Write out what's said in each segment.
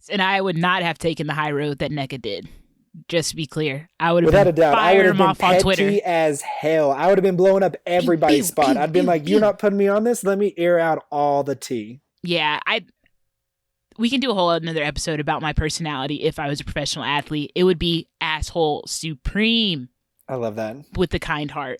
And I would not have taken the high road that Nneka did. Just to be clear, I would have Without a doubt, I would have been petty as hell. I would have been blowing up everybody's spot. I'd been like, "You're not putting me on this. Let me air out all the tea." Yeah, we can do a whole another episode about my personality if I was a professional athlete. It would be asshole supreme. I love that. With the kind heart.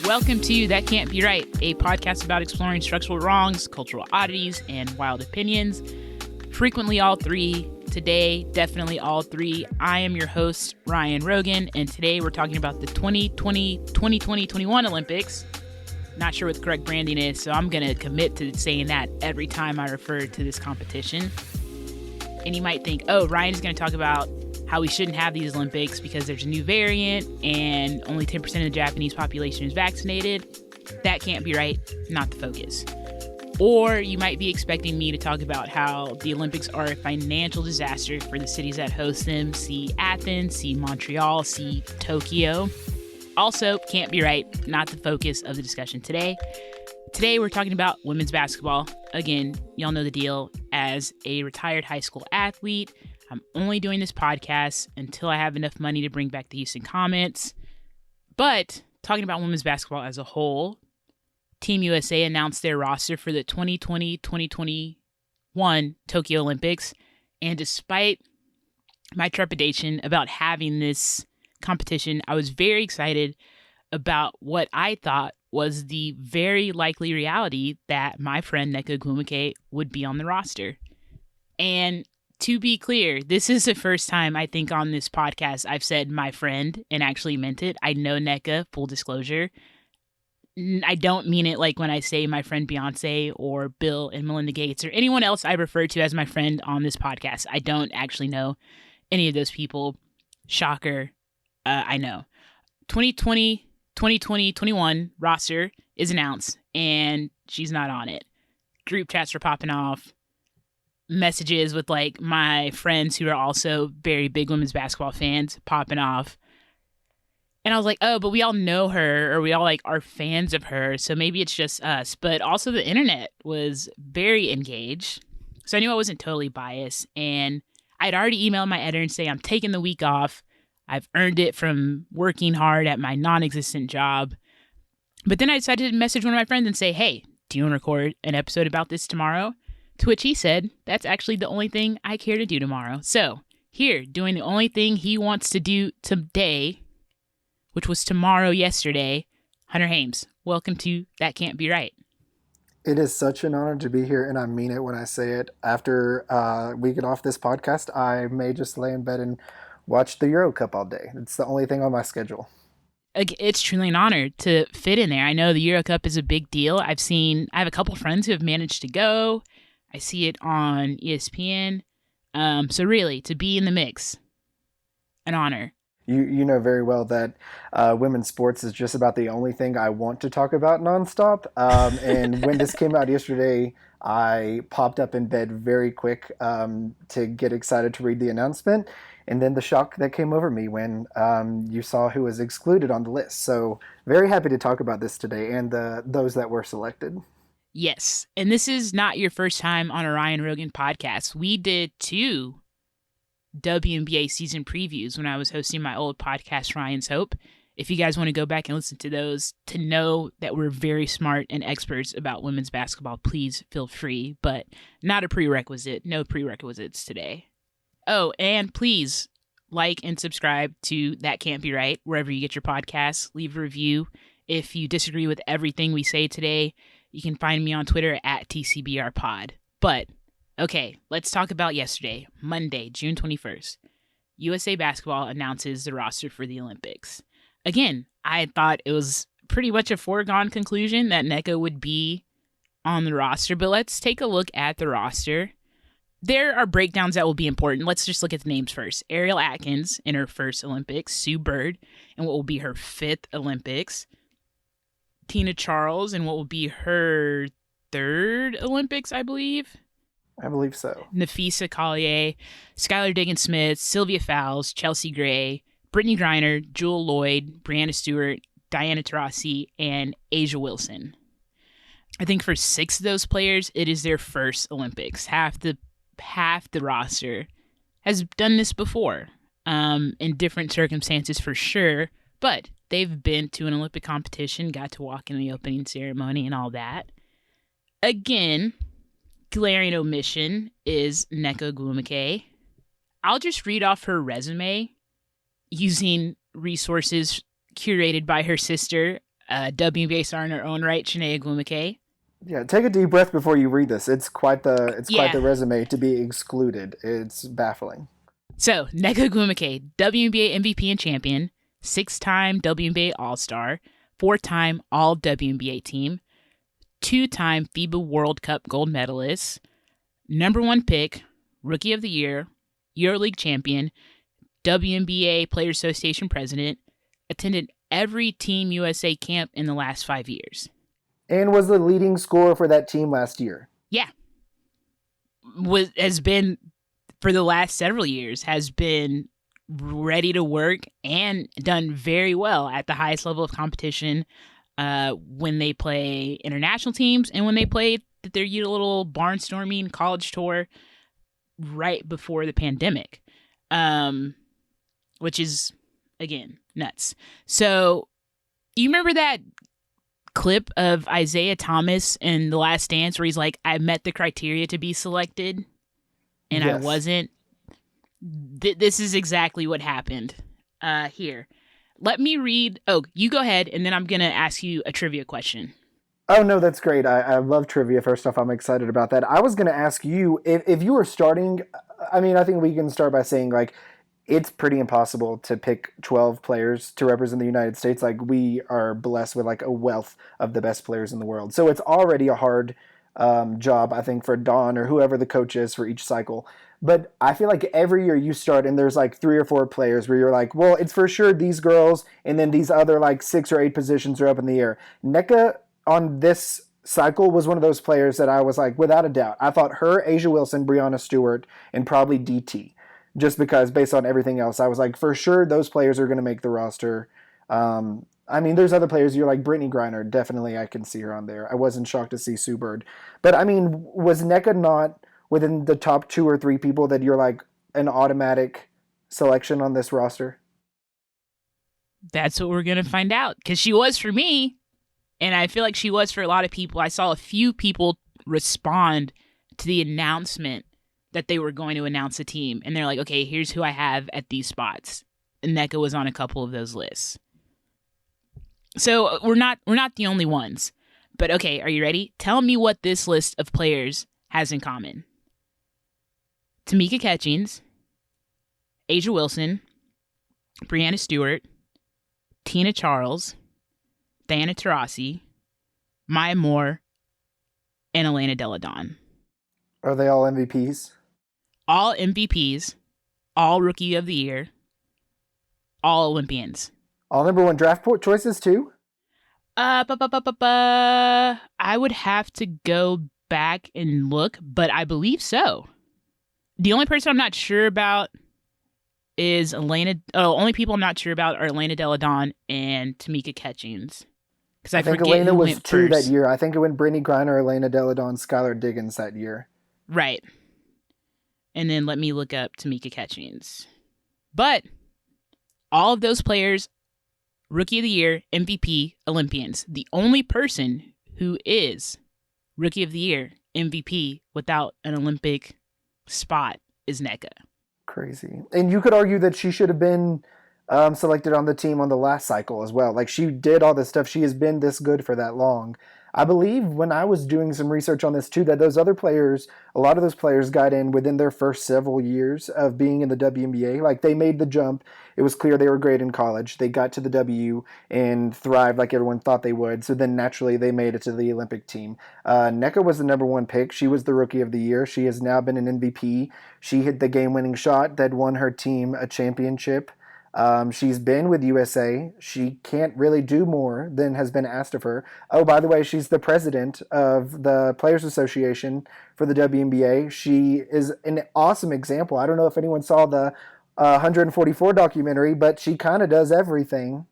Welcome to That Can't Be Right, a podcast about exploring structural wrongs, cultural oddities, and wild opinions. Frequently all three. Today, definitely all three. I am your host, Ryan Rogan, and today we're talking about the 2020-2021 Olympics. Not sure what the correct branding is, so I'm going to commit to saying that every time I refer to this competition. And you might think, oh, Ryan's going to talk about how we shouldn't have these Olympics because there's a new variant and only 10% of the Japanese population is vaccinated. That can't be right. Not the focus. Or you might be expecting me to talk about how the Olympics are a financial disaster for the cities that host them. See Athens, see Montreal, see Tokyo. Also, can't be right. Not the focus of the discussion today. Today, we're talking about women's basketball. Again, y'all know the deal. As a retired high school athlete, I'm only doing this podcast until I have enough money to bring back the Houston Comets. But talking about women's basketball as a whole, Team USA announced their roster for the 2020-2021 Tokyo Olympics. And despite my trepidation about having this competition, I was very excited about what I thought was the very likely reality that my friend Nneka Ogwumike would be on the roster. And to be clear, this is the first time I think on this podcast I've said my friend and actually meant it. I know Nneka, full disclosure. I don't mean it like when I say my friend Beyonce or Bill and Melinda Gates or anyone else I refer to as my friend on this podcast. I don't actually know any of those people. Shocker. I know. 2020-2021 roster is announced and she's not on it. Group chats are popping off. Messages with like my friends who are also very big women's basketball fans popping off. And I was like, oh, but we all know her, or we all like are fans of her, so maybe it's just us. But also the internet was very engaged. So I knew I wasn't totally biased. And I'd already emailed my editor and say, I'm taking the week off. I've earned it from working hard at my non-existent job. But then I decided to message one of my friends and say, hey, do you want to record an episode about this tomorrow? To which he said, that's actually the only thing I care to do tomorrow. So here, doing the only thing he wants to do today, which was tomorrow yesterday, Hunter Hames. Welcome to That Can't Be Right. It is such an honor to be here, and I mean it when I say it. After we get off this podcast, I may just lay in bed and watch the Euro Cup all day. It's the only thing on my schedule. It's truly an honor to fit in there. I know the Euro Cup is a big deal. I have a couple friends who have managed to go. I see it on ESPN. So really, to be in the mix, an honor. You know very well that women's sports is just about the only thing I want to talk about nonstop. And when this came out yesterday, I popped up in bed very quick to get excited to read the announcement. And then the shock that came over me when you saw who was excluded on the list. So very happy to talk about this today and those that were selected. Yes. And this is not your first time on a Ryan Rogan podcast. We did 2 WNBA season previews when I was hosting my old podcast, Ryan's Hope. If you guys want to go back and listen to those to know that we're very smart and experts about women's basketball, please feel free, but not a prerequisite. No prerequisites today. Oh, and please like and subscribe to That Can't Be Right wherever you get your podcasts. Leave a review. If you disagree with everything we say today, you can find me on Twitter at TCBRPod. But, okay, let's talk about yesterday, Monday, June 21st. USA Basketball announces the roster for the Olympics. Again, I thought it was pretty much a foregone conclusion that Nneka would be on the roster, but let's take a look at the roster. There are breakdowns that will be important. Let's just look at the names first. Ariel Atkins in her first Olympics, Sue Bird in what will be her 5th Olympics, Tina Charles in what will be her 3rd Olympics, I believe. I believe so. Nafisa Collier, Skylar Diggins-Smith, Sylvia Fowles, Chelsea Gray, Brittany Griner, Jewel Lloyd, Brianna Stewart, Diana Taurasi, and Asia Wilson. I think for 6 of those players, it is their first Olympics. Half the roster has done this before, in different circumstances for sure, but they've been to an Olympic competition, got to walk in the opening ceremony and all that. Again, glaring omission is Nneka Ogwumike. I'll just read off her resume using resources curated by her sister, WNBA star in her own right, Nneka Ogwumike. Yeah, take a deep breath before you read this. It's quite the resume to be excluded. It's baffling. So, Nneka Ogwumike, WNBA MVP and champion, 6-time WNBA All-Star, 4-time All-WNBA team, 2-time FIBA World Cup gold medalist, number 1 pick, Rookie of the Year, EuroLeague champion, WNBA Players Association president, attended every Team USA camp in the last 5 years. And was the leading scorer for that team last year. Yeah. Has been, for the last several years, has been ready to work and done very well at the highest level of competition when they play international teams and when they play their little barnstorming college tour right before the pandemic, which is, again, nuts. So you remember that clip of Isaiah Thomas in The Last Dance where he's like, I met the criteria to be selected and yes. I wasn't? This is exactly what happened here. Let me read. Oh, you go ahead, and then I'm going to ask you a trivia question. Oh, no, that's great. I love trivia. First off, I'm excited about that. I was going to ask you, if you were starting, I mean, I think we can start by saying, like, it's pretty impossible to pick 12 players to represent the United States. Like, we are blessed with, like, a wealth of the best players in the world. So it's already a hard job, I think, for Dawn or whoever the coach is for each cycle. But I feel like every year you start and there's like 3 or 4 players where you're like, well, it's for sure these girls, and then these other like 6 or 8 positions are up in the air. Nneka on this cycle was one of those players that I was like, without a doubt. I thought her, Asia Wilson, Brianna Stewart, and probably DT. Just because based on everything else, I was like, for sure those players are going to make the roster. I mean, there's other players. You're like Brittany Griner. Definitely I can see her on there. I wasn't shocked to see Sue Bird. But I mean, was Nneka not within the top 2 or 3 people that you're like an automatic selection on this roster? That's what we're going to find out. Because she was for me, and I feel like she was for a lot of people. I saw a few people respond to the announcement that they were going to announce a team. And they're like, okay, here's who I have at these spots. And Nneka was on a couple of those lists. So we're not the only ones. But okay, are you ready? Tell me what this list of players has in common. Tamika Catchings, Asia Wilson, Brianna Stewart, Tina Charles, Diana Taurasi, Maya Moore, and Elena Delle Donne. Are they all MVPs? All MVPs, all Rookie of the Year, all Olympians. All number 1 draft choices too? I would have to go back and look, but I believe so. The only person I'm not sure about is only people I'm not sure about are Elena Delle Donne and Tamika Catchings. Because I think Elena was 2 that year. I think it went Brittany Griner, Elena Delle Donne, Skylar Diggins that year. Right. And then let me look up Tamika Catchings. But all of those players, Rookie of the Year, MVP, Olympians. The only person who is Rookie of the Year, MVP, without an Olympic spot is Nneka. Crazy. And you could argue that she should have been selected on the team on the last cycle as well. Like, she did all this stuff. She has been this good for that long. I believe when I was doing some research on this too, that those other players, a lot of those players got in within their first several years of being in the WNBA. Like, they made the jump. It was clear they were great in college. They got to the W and thrived like everyone thought they would. So then naturally they made it to the Olympic team. Nneka was the number 1 pick. She was the Rookie of the Year. She has now been an MVP. She hit the game-winning shot that won her team a championship. She's been with USA. She can't really do more than has been asked of her. Oh, by the way, she's the president of the Players Association for the WNBA. She is an awesome example. I don't know if anyone saw the 144 documentary, but she kind of does everything.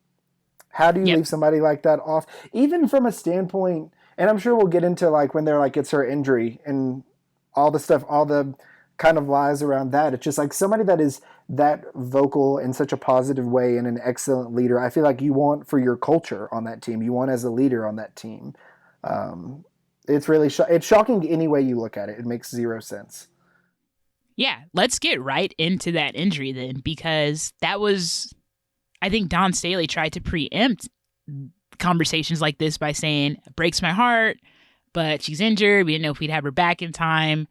How do you Yep. leave somebody like that off? Even from a standpoint, and I'm sure we'll get into like when they're like, it's her injury and all the stuff, all the kind of lies around that. It's just like somebody that is that vocal in such a positive way and an excellent leader. I feel like you want for your culture on that team. You want as a leader on that team. It's really it's shocking any way you look at it. It makes zero sense. Yeah, let's get right into that injury then, because that was, I think Don Staley tried to preempt conversations like this by saying, it breaks my heart, but she's injured. We didn't know if we'd have her back in time.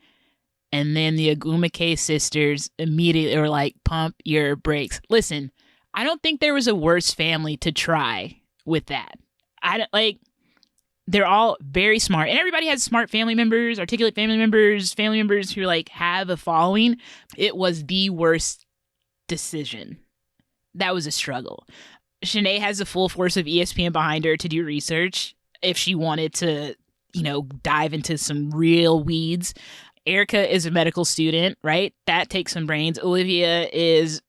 And then the Ogwumike sisters immediately were like, pump your brakes. Listen, I don't think there was a worse family to try with that. I don't like, they're all very smart, and everybody has smart family members, articulate family members who like have a following. It was the worst decision. That was a struggle. Shanae has the full force of ESPN behind her to do research if she wanted to, dive into some real weeds. Erica is a medical student, right? That takes some brains. Olivia is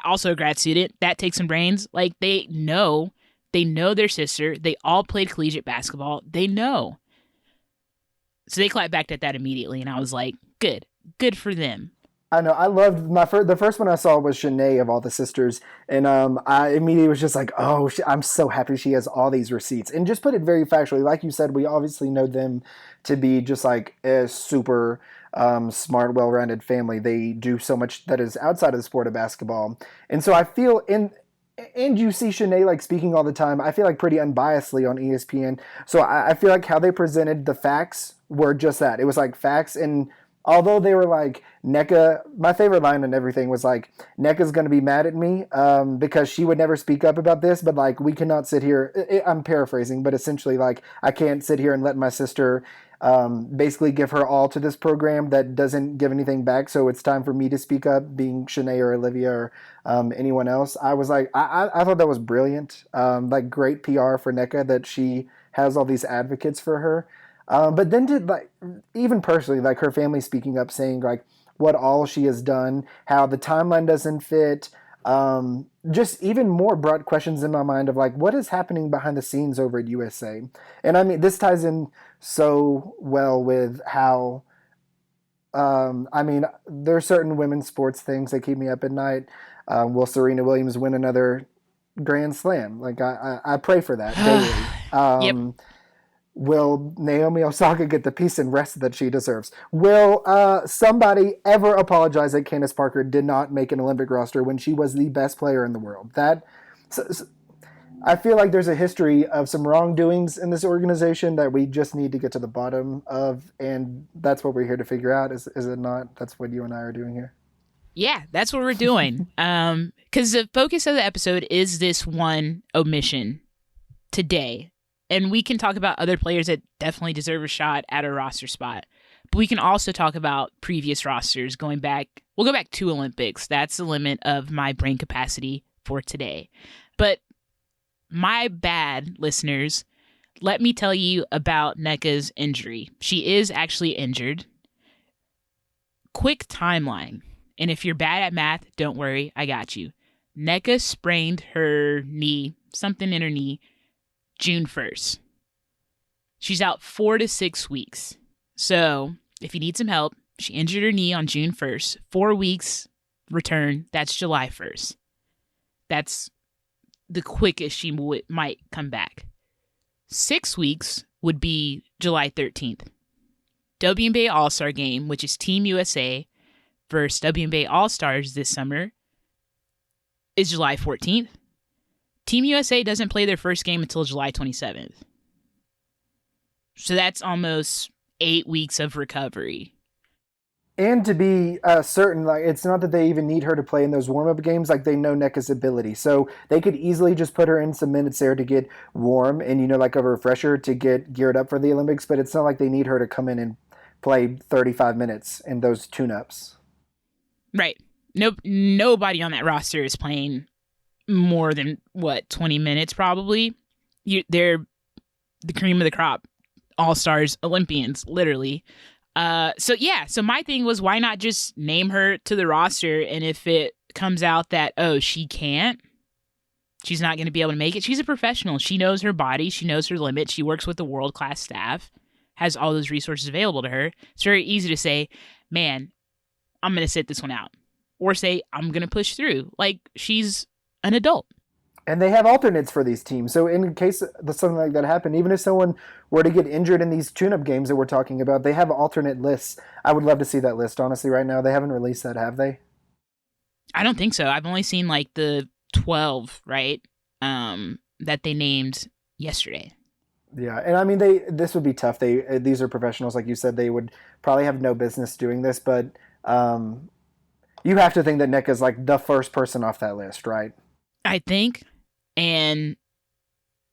also a grad student. That takes some brains. Like, they know their sister. They all played collegiate basketball. They know. So they clapped back at that immediately, and I was like, good for them. I know. I loved the first one I saw was Shanae of all the sisters, and I immediately was just like, oh, I'm so happy she has all these receipts, and just put it very factually, like you said, we obviously know them to be just like a super smart, well-rounded family. They do so much that is outside of the sport of basketball, and so I feel and you see Shanae like speaking all the time. I feel like pretty unbiasedly on ESPN. So I feel like how they presented the facts were just that. It was like facts, and although they were like, Nneka, my favorite line and everything was like, Nneka's going to be mad at me because she would never speak up about this, but like, we cannot sit here. I'm paraphrasing, but essentially like, I can't sit here and let my sister basically give her all to this program that doesn't give anything back. So it's time for me to speak up, being Shanae or Olivia or anyone else. I was like, I thought that was brilliant. Like, great PR for Nneka that she has all these advocates for her. But then did like, even personally, like her family speaking up, saying like what all she has done, how the timeline doesn't fit, just even more brought questions in my mind of like, what is happening behind the scenes over at USA? And I mean, this ties in so well with how, I mean, there are certain women's sports things that keep me up at night. Will Serena Williams win another Grand Slam? Like, I pray for that daily. Yep. Will Naomi Osaka get the peace and rest that she deserves? Will somebody ever apologize that Candace Parker did not make an Olympic roster when she was the best player in the world? I feel like there's a history of some wrongdoings in this organization that we just need to get to the bottom of, and that's what we're here to figure out. Is it not? That's what you and I are doing here. Yeah, that's what we're doing. Because the focus of the episode is this one omission today. And we can talk about other players that definitely deserve a shot at a roster spot. But we can also talk about previous rosters going back. We'll go back 2 Olympics. That's the limit of my brain capacity for today. But my bad, listeners. Let me tell you about Nneka's injury. She is actually injured. Quick timeline. And if you're bad at math, don't worry. I got you. Nneka sprained her knee, something in her knee, June 1st. She's out 4 to 6 weeks. So if you need some help, she injured her knee on June 1st. 4 weeks return. That's July 1st. That's the quickest she might come back. 6 weeks would be July 13th. WNBA All-Star game, which is Team USA versus WNBA All-Stars this summer, is July 14th. Team USA doesn't play their first game until July 27th. So that's almost 8 weeks of recovery. And to be certain, like, it's not that they even need her to play in those warm-up games. Like, they know Nneka's ability. So they could easily just put her in some minutes there to get warm and, like a refresher to get geared up for the Olympics. But it's not like they need her to come in and play 35 minutes in those tune-ups. Right. Nobody on that roster is playing more than 20 minutes probably. They're the cream of the crop, all-stars, Olympians, literally. So my thing was, why not just name her to the roster, and if it comes out that, oh, she's not going to be able to make it. She's a professional. She knows her body. She knows her limits. She works with a world-class staff, has all those resources available to her. It's very easy to say, man, I'm going to sit this one out. Or say, I'm going to push through. Like, she's an adult. And they have alternates for these teams. So in case something like that happened, even if someone were to get injured in these tune-up games that we're talking about, they have alternate lists. I would love to see that list, honestly, right now. They haven't released that, have they? I don't think so. I've only seen, like, the 12, right, that they named yesterday. Yeah, and I mean, this would be tough. These are professionals, like you said. They would probably have no business doing this, but you have to think that Nneka's like the first person off that list, right? I think, and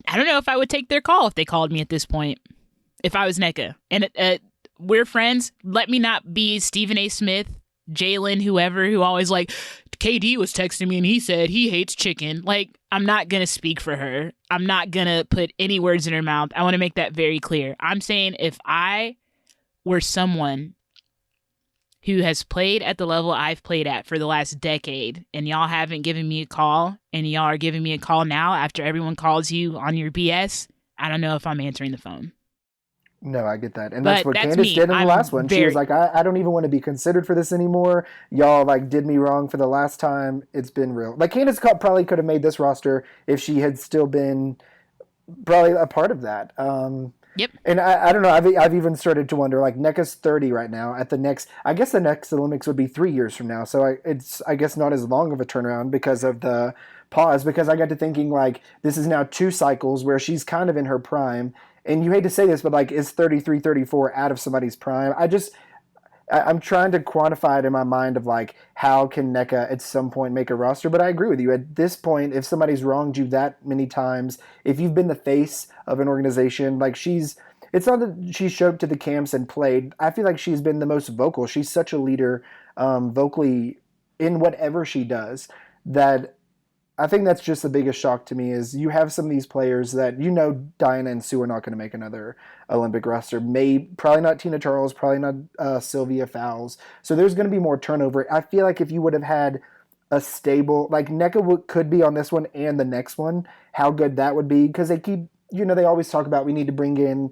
I don't know if I would take their call if they called me at this point. If I was Nneka, and we're friends, let me not be Stephen A. Smith, Jalen, whoever, who always like, KD was texting me and he said he hates chicken. Like, I'm not going to speak for her. I'm not going to put any words in her mouth. I want to make that very clear. I'm saying if I were someone who has played at the level I've played at for the last decade, and y'all haven't given me a call, and y'all are giving me a call now after everyone calls you on your BS, I don't know if I'm answering the phone. No, I get that. And that's what that's Candace did in the last one. She was like, I don't even want to be considered for this anymore. Y'all like did me wrong for the last time. It's been real. Like Candace probably could have made this roster if she had still been probably a part of that. Yep. And I don't know. I've even started to wonder, like, Nneka's 30 right now. I guess the next Olympics would be 3 years from now. So it's I guess not as long of a turnaround because of the pause. Because I got to thinking, like, this is now 2 cycles where she's kind of in her prime. And you hate to say this, but like, is 33, 34 out of somebody's prime? I'm trying to quantify it in my mind of like, how can Nneka at some point make a roster? But I agree with you. At this point, if somebody's wronged you that many times, if you've been the face of an organization, like it's not that she showed up to the camps and played. I feel like she's been the most vocal. She's such a leader vocally in whatever she does that I think that's just the biggest shock to me is you have some of these players that Diana and Sue are not going to make another Olympic roster. Probably not Tina Charles, probably not Sylvia Fowles. So there's going to be more turnover. I feel like if you would have had a stable, like Nneka could be on this one and the next one, how good that would be because they keep, they always talk about we need to bring in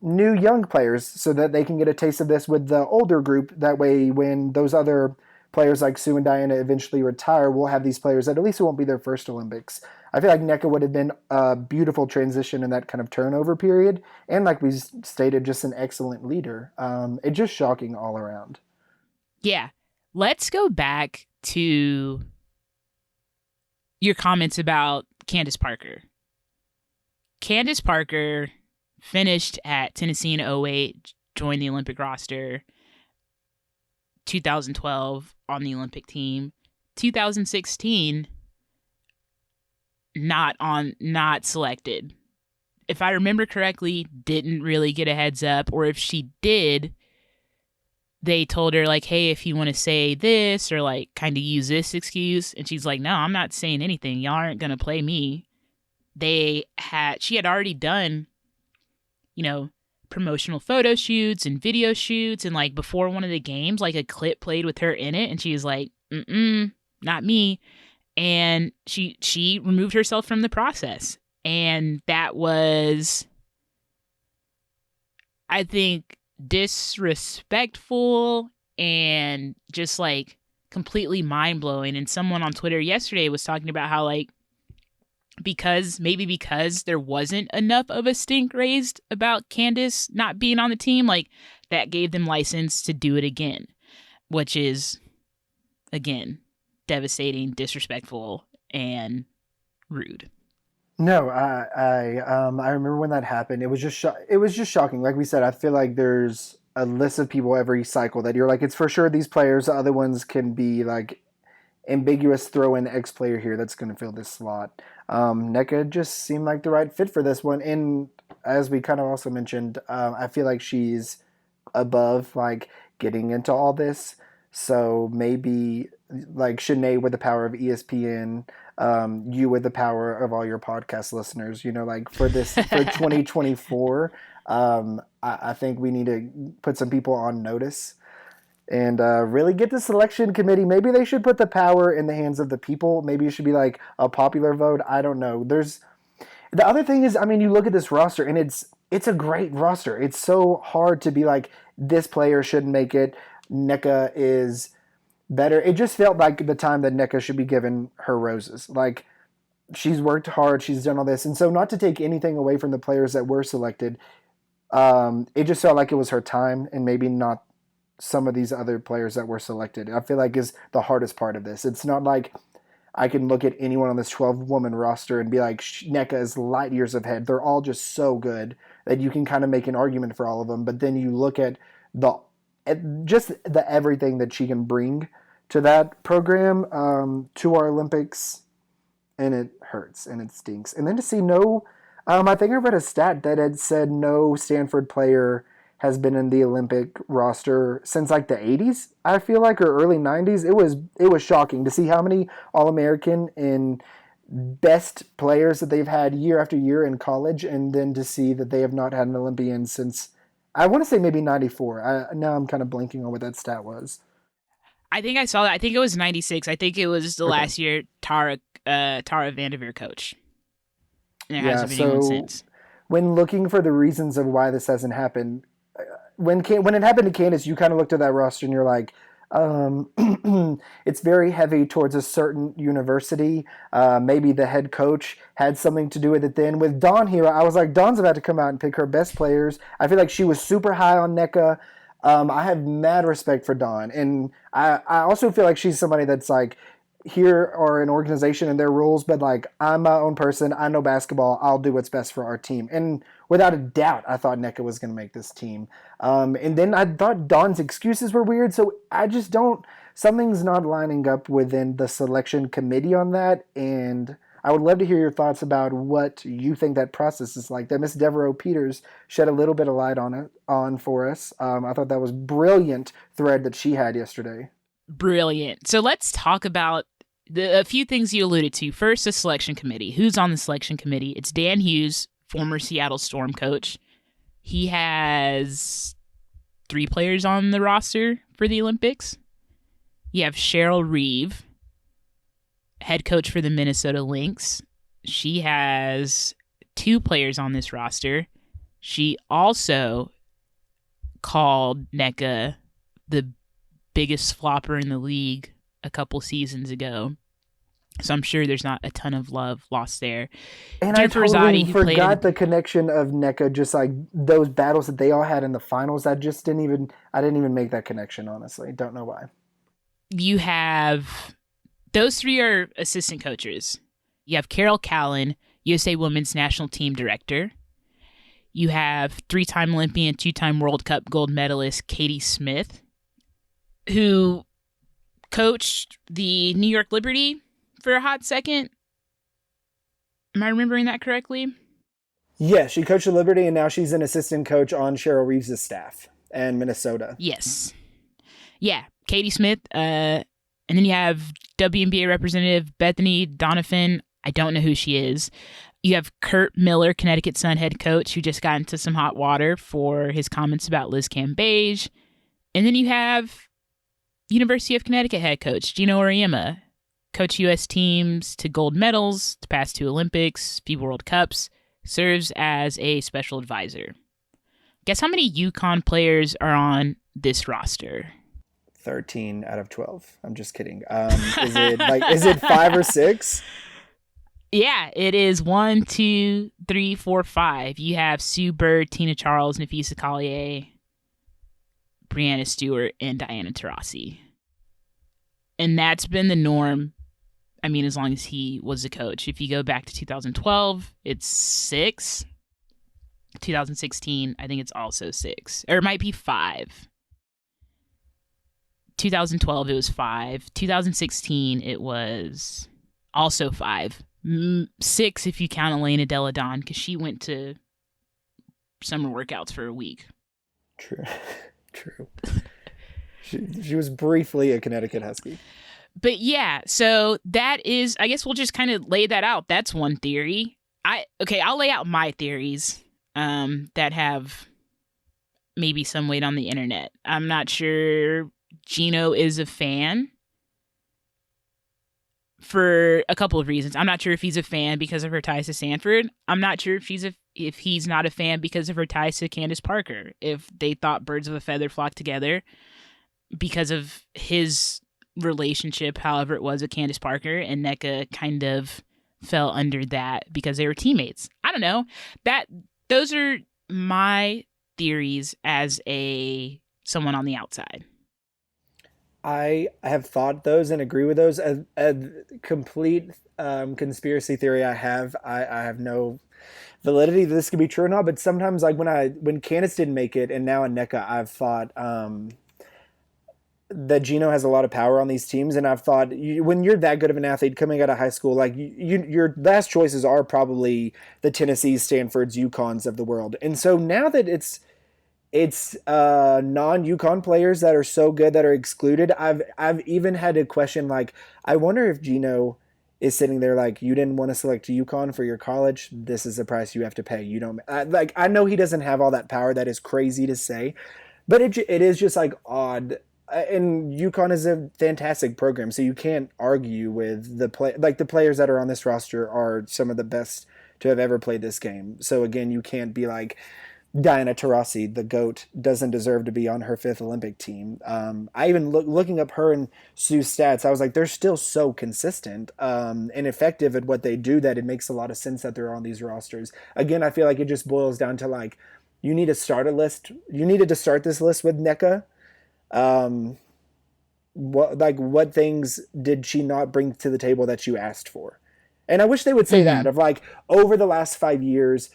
new young players so that they can get a taste of this with the older group. That way when those other players like Sue and Diana eventually retire, we'll have these players that at least it won't be their first Olympics. I feel like Nneka would have been a beautiful transition in that kind of turnover period. And like we stated, just an excellent leader. It's just shocking all around. Yeah. Let's go back to your comments about Candace Parker. Candace Parker finished at Tennessee in 2008, joined the Olympic roster. 2012 on the Olympic team, 2016 not selected. If I remember correctly, didn't really get a heads up, or if she did, they told her like, hey, if you want to say this or like kind of use this excuse, and she's like, no, I'm not saying anything. Y'all aren't gonna play me. She had already done, promotional photo shoots and video shoots, and like before one of the games, like a clip played with her in it, and she was like, not me. And she removed herself from the process, and that was, I think, disrespectful and just like completely mind-blowing. And someone on Twitter yesterday was talking about how like because there wasn't enough of a stink raised about Candace not being on the team, like that gave them license to do it again, which is, again, devastating, disrespectful, and rude. No, I remember when that happened. It was just shocking. Like we said, I feel like there's a list of people every cycle that you're like, it's for sure these players. The other ones can be like ambiguous, throw in X player here that's going to fill this slot. Nneka just seemed like the right fit for this one. And as we kind of also mentioned, I feel like she's above like getting into all this. So maybe like Shanae with the power of ESPN, you with the power of all your podcast listeners, like for 2024, I think we need to put some people on notice. and really get the selection committee. Maybe they should put the power in the hands of the people. Maybe it should be like a popular vote. I don't know. The other thing is, I mean, you look at this roster and it's a great roster. It's so hard to be like, this player shouldn't make it. Nneka is better. It just felt like the time that Nneka should be given her roses. Like, she's worked hard, she's done all this. And so, not to take anything away from the players that were selected, it just felt like it was her time, and maybe not some of these other players that were selected. I feel like is the hardest part of this. It's not like I can look at anyone on this 12-woman roster and be like, Nneka is light years ahead. They're all just so good that you can kind of make an argument for all of them. But then you look at just the everything that she can bring to that program, to our Olympics, and it hurts and it stinks. And then to see I think I read a stat that had said no Stanford player has been in the Olympic roster since like the 80s, I feel like, or early 90s. It was shocking to see how many All-American and best players that they've had year after year in college, and then to see that they have not had an Olympian since, I want to say maybe 94. Now I'm kind of blanking on what that stat was. I think I saw that. I think it was 96. I think it was the last year Tara Vanderveer coach. And it hasn't been anyone since. When looking for the reasons of why this hasn't happened, when it happened to Candace, you kind of looked at that roster and you're like, it's very heavy towards a certain university. Maybe the head coach had something to do with it. Then with Dawn here, I was like, Dawn's about to come out and pick her best players. I feel like she was super high on Nneka. I have mad respect for Dawn. And I also feel like she's somebody that's like, here are an organization and their rules, but like, I'm my own person. I know basketball. I'll do what's best for our team. And without a doubt, I thought Nneka was going to make this team. And then I thought Dawn's excuses were weird. So I just something's not lining up within the selection committee on that. And I would love to hear your thoughts about what you think that process is like. That Miss Devereaux Peters shed a little bit of light on for us. I thought that was brilliant thread that she had yesterday. Brilliant. So let's talk about a few things you alluded to. First, the selection committee. Who's on the selection committee? It's Dan Hughes, former Seattle Storm coach. He has 3 players on the roster for the Olympics. You have Cheryl Reeve, head coach for the Minnesota Lynx. She has 2 players on this roster. She also called Nneka the biggest flopper in the league a couple seasons ago. So I'm sure there's not a ton of love lost there. And I totally forgot the connection of Nneka, just like those battles that they all had in the finals. I didn't even make that connection, honestly. Don't know why. You have, those 3 are assistant coaches. You have Carol Callan, USA Women's National Team Director. You have 3-time Olympian, 2-time World Cup gold medalist Katie Smith, who coached the New York Liberty for a hot second. Am I remembering that correctly? Yeah, she coached the Liberty, and now she's an assistant coach on Cheryl Reeves' staff in Minnesota. Yes. Yeah, Katie Smith. And then you have WNBA representative Bethany Donovan. I don't know who she is. You have Kurt Miller, Connecticut Sun head coach, who just got into some hot water for his comments about Liz Cambage. And then you have University of Connecticut head coach Gino Auriemma, coach U.S. teams to gold medals, to past 2 Olympics, FIBA World Cups, serves as a special advisor. Guess how many UConn players are on this roster? 13 out of 12. I'm just kidding. Is it 5 or 6? Yeah, it is 1, 2, 3, 4, 5. You have Sue Bird, Tina Charles, Nafisa Collier, Brianna Stewart, and Diana Taurasi. And that's been the norm, I mean, as long as he was a coach. If you go back to 2012, it's 6. 2016, I think it's also 6. Or it might be 5. 2012, it was 5. 2016, it was also 5. 6 if you count Elena Deladon, because she went to summer workouts for a week. True. She was briefly a Connecticut Husky. But yeah, so that is, I guess we'll just kind of lay that out. That's one theory. I'll lay out my theories that have maybe some weight on the internet. I'm not sure Gino is a fan for a couple of reasons. I'm not sure if he's a fan because of her ties to Sanford. I'm not sure if he's not a fan because of her ties to Candace Parker. If they thought birds of a feather flock together because of his relationship, however it was, with Candace Parker, and Nneka kind of fell under that because they were teammates. I don't know. Those are my theories as someone on the outside. I have thought those and agree with those. A complete conspiracy theory I have no validity that this could be true or not, but sometimes like when Candace didn't make it and now Nneka, I've thought that Gino has a lot of power on these teams, and I've thought when you're that good of an athlete coming out of high school, like your last choices are probably the Tennessees, Stanfords, UConns of the world. And so now that it's non-UConn players that are so good that are excluded, I've even had to question, like, I wonder if Gino is sitting there like, you didn't want to select UConn for your college, this is the price you have to pay. You don't like, I know he doesn't have all that power. That is crazy to say, but it is just like odd. And UConn is a fantastic program, so you can't argue with the players that are on this roster are some of the best to have ever played this game. So again, you can't be like Diana Taurasi, the GOAT, doesn't deserve to be on her 5th Olympic team. I even looking up her and Sue's stats, I was like, they're still so consistent and effective at what they do that it makes a lot of sense that they're on these rosters. Again, I feel like it just boils down to like, you need to start a list. You needed to start this list with Nneka. What things did she not bring to the table that you asked for? And I wish they would say that of like over the last 5 years,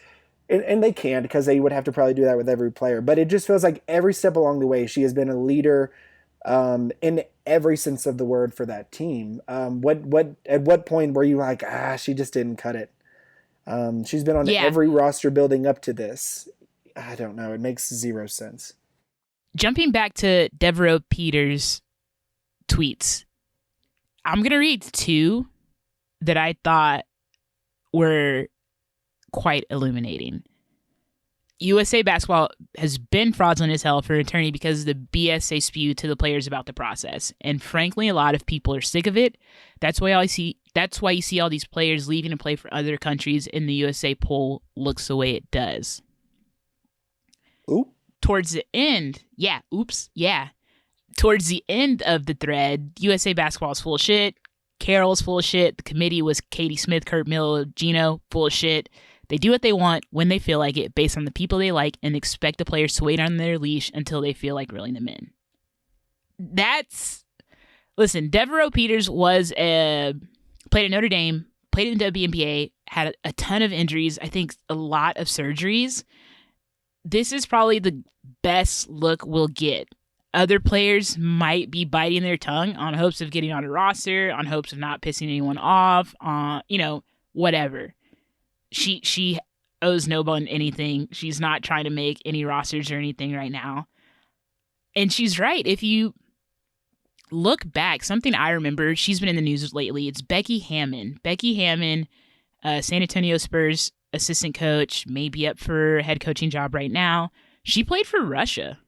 and they can't because they would have to probably do that with every player. But it just feels like every step along the way, she has been a leader in every sense of the word for that team. At what point were you like, she just didn't cut it? She's been on every roster building up to this. I don't know. It makes zero sense. Jumping back to Devereaux Peters' tweets, I'm going to read 2 that I thought were quite illuminating. USA Basketball has been fraudulent as hell for an attorney because of the BS they spew to the players about the process. And frankly, a lot of people are sick of it. That's why you see all these players leaving to play for other countries, and the USA poll looks the way it does. Ooh. Towards the end, towards the end of the thread, USA Basketball is full of shit. Carroll's full of shit. The committee was Katie Smith, Kurt Miller, Gino, full of shit. They do what they want when they feel like it based on the people they like and expect the players to wait on their leash until they feel like reeling them in. Listen, Devereaux Peters played at Notre Dame, played in the WNBA, had a ton of injuries, I think a lot of surgeries. This is probably the best look we'll get. Other players might be biting their tongue on hopes of getting on a roster, on hopes of not pissing anyone off, whatever. She owes no one anything. She's not trying to make any rosters or anything right now. And she's right. If you look back, something I remember, she's been in the news lately. It's Becky Hammon. Becky Hammon, San Antonio Spurs assistant coach, maybe up for a head coaching job right now. She played for Russia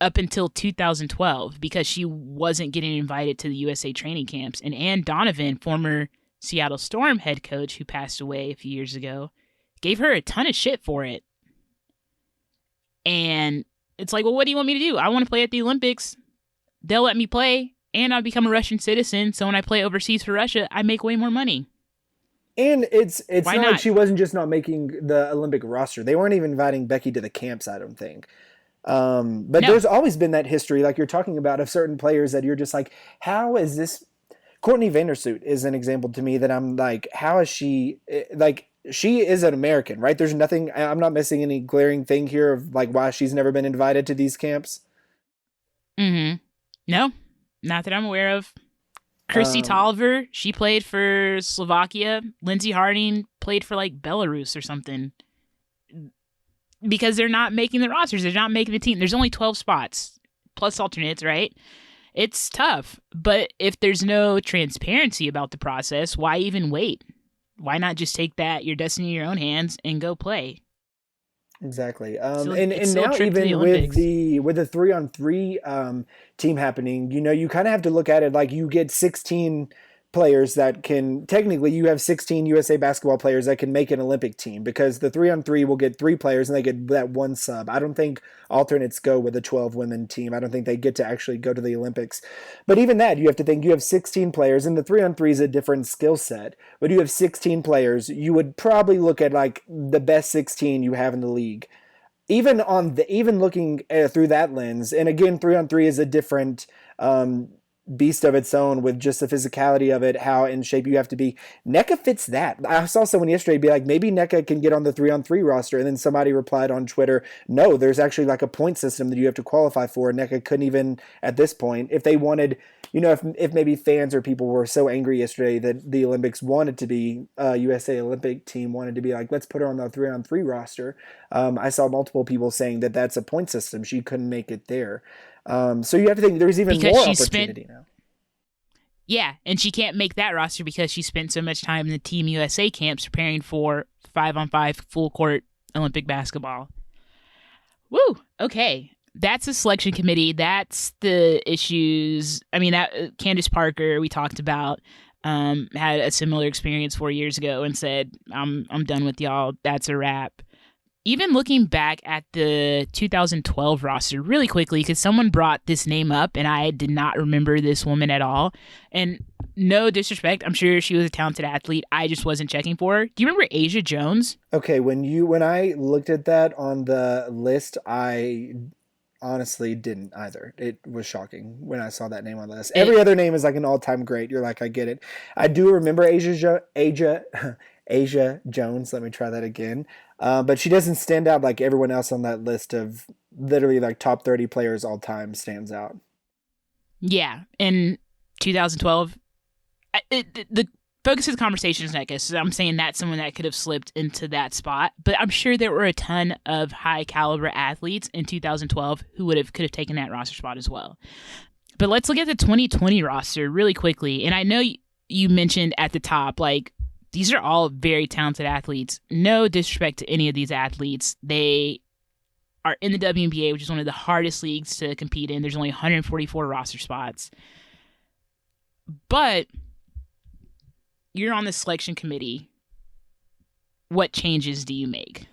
up until 2012 because she wasn't getting invited to the USA training camps. And Ann Donovan, former Seattle Storm head coach who passed away a few years ago, gave her a ton of shit for it. And it's like, well, what do you want me to do? I want to play at the Olympics. They'll let me play, and I'll become a Russian citizen. So when I play overseas for Russia, I make way more money. And it's not like she wasn't just not making the Olympic roster. They weren't even inviting Becky to the camps, I don't think. But there's always been that history, like you're talking about, of certain players that you're just like, how is this? Courtney Vandersloot is an example to me that I'm like, how is she, like, she is an American, right? There's nothing, I'm not missing any glaring thing here of like why she's never been invited to these camps. No, not that I'm aware of. Christy Tolliver, she played for Slovakia. Lindsey Harding played for like Belarus or something. Because they're not making the rosters. They're not making the team. There's only 12 spots plus alternates, right? It's tough. But if there's no transparency about the process, why even wait? Why not just take your destiny in your own hands and go play? Exactly. It's And still a now trip to the even with Olympics. the 3-on-3 team happening, you kind of have to look at it like you get 16 players that can technically you have 16 USA basketball players that can make an Olympic team because the 3-on-3 will get 3 players and they get that one sub. I don't think alternates go with a 12 women team. I don't think they get to actually go to the Olympics. But even that, you have to think you have 16 players and the 3-on-3 is a different skill set. But you have 16 players, you would probably look at like the best 16 you have in the league. Even looking through that lens, and again, 3-on-3 is a different beast of its own with just the physicality of it, how in shape you have to be. Nneka fits that. I saw someone yesterday be like, maybe Nneka can get on the 3-on-3 roster, and then somebody replied on Twitter, no, there's actually like a point system that you have to qualify for. Nneka couldn't even at this point. If they wanted, if maybe fans or people were so angry yesterday that the Olympics wanted to be, USA Olympic team wanted to be like, let's put her on the 3-on-3 roster. I saw multiple people saying that that's a point system. She couldn't make it there. So you have to think there's even Because more opportunity now. Yeah, and she can't make that roster because she spent so much time in the Team USA camps preparing for 5-on-5 full court Olympic basketball. Woo! Okay. That's the selection committee. That's the issues. I mean, that Candace Parker we talked about had a similar experience 4 years ago and said, I'm done with y'all. That's a wrap. Even looking back at the 2012 roster really quickly, because someone brought this name up and I did not remember this woman at all. And no disrespect, I'm sure she was a talented athlete. I just wasn't checking for her. Do you remember Asia Jones? Okay, when I looked at that on the list, I honestly didn't either. It was shocking when I saw that name on the list. Every other name is like an all-time great. You're like, I get it. I do remember Asia Jones. Let me try that again. But she doesn't stand out like everyone else on that list of literally like top 30 players all time stands out. Yeah, in 2012, the focus of the conversation is Nneka, so I'm saying that's someone that could have slipped into that spot. But I'm sure there were a ton of high caliber athletes in 2012 who could have taken that roster spot as well. But let's look at the 2020 roster really quickly. And I know you mentioned at the top, like, these are all very talented athletes. No disrespect to any of these athletes. They are in the WNBA, which is one of the hardest leagues to compete in. There's only 144 roster spots. But you're on the selection committee. What changes do you make?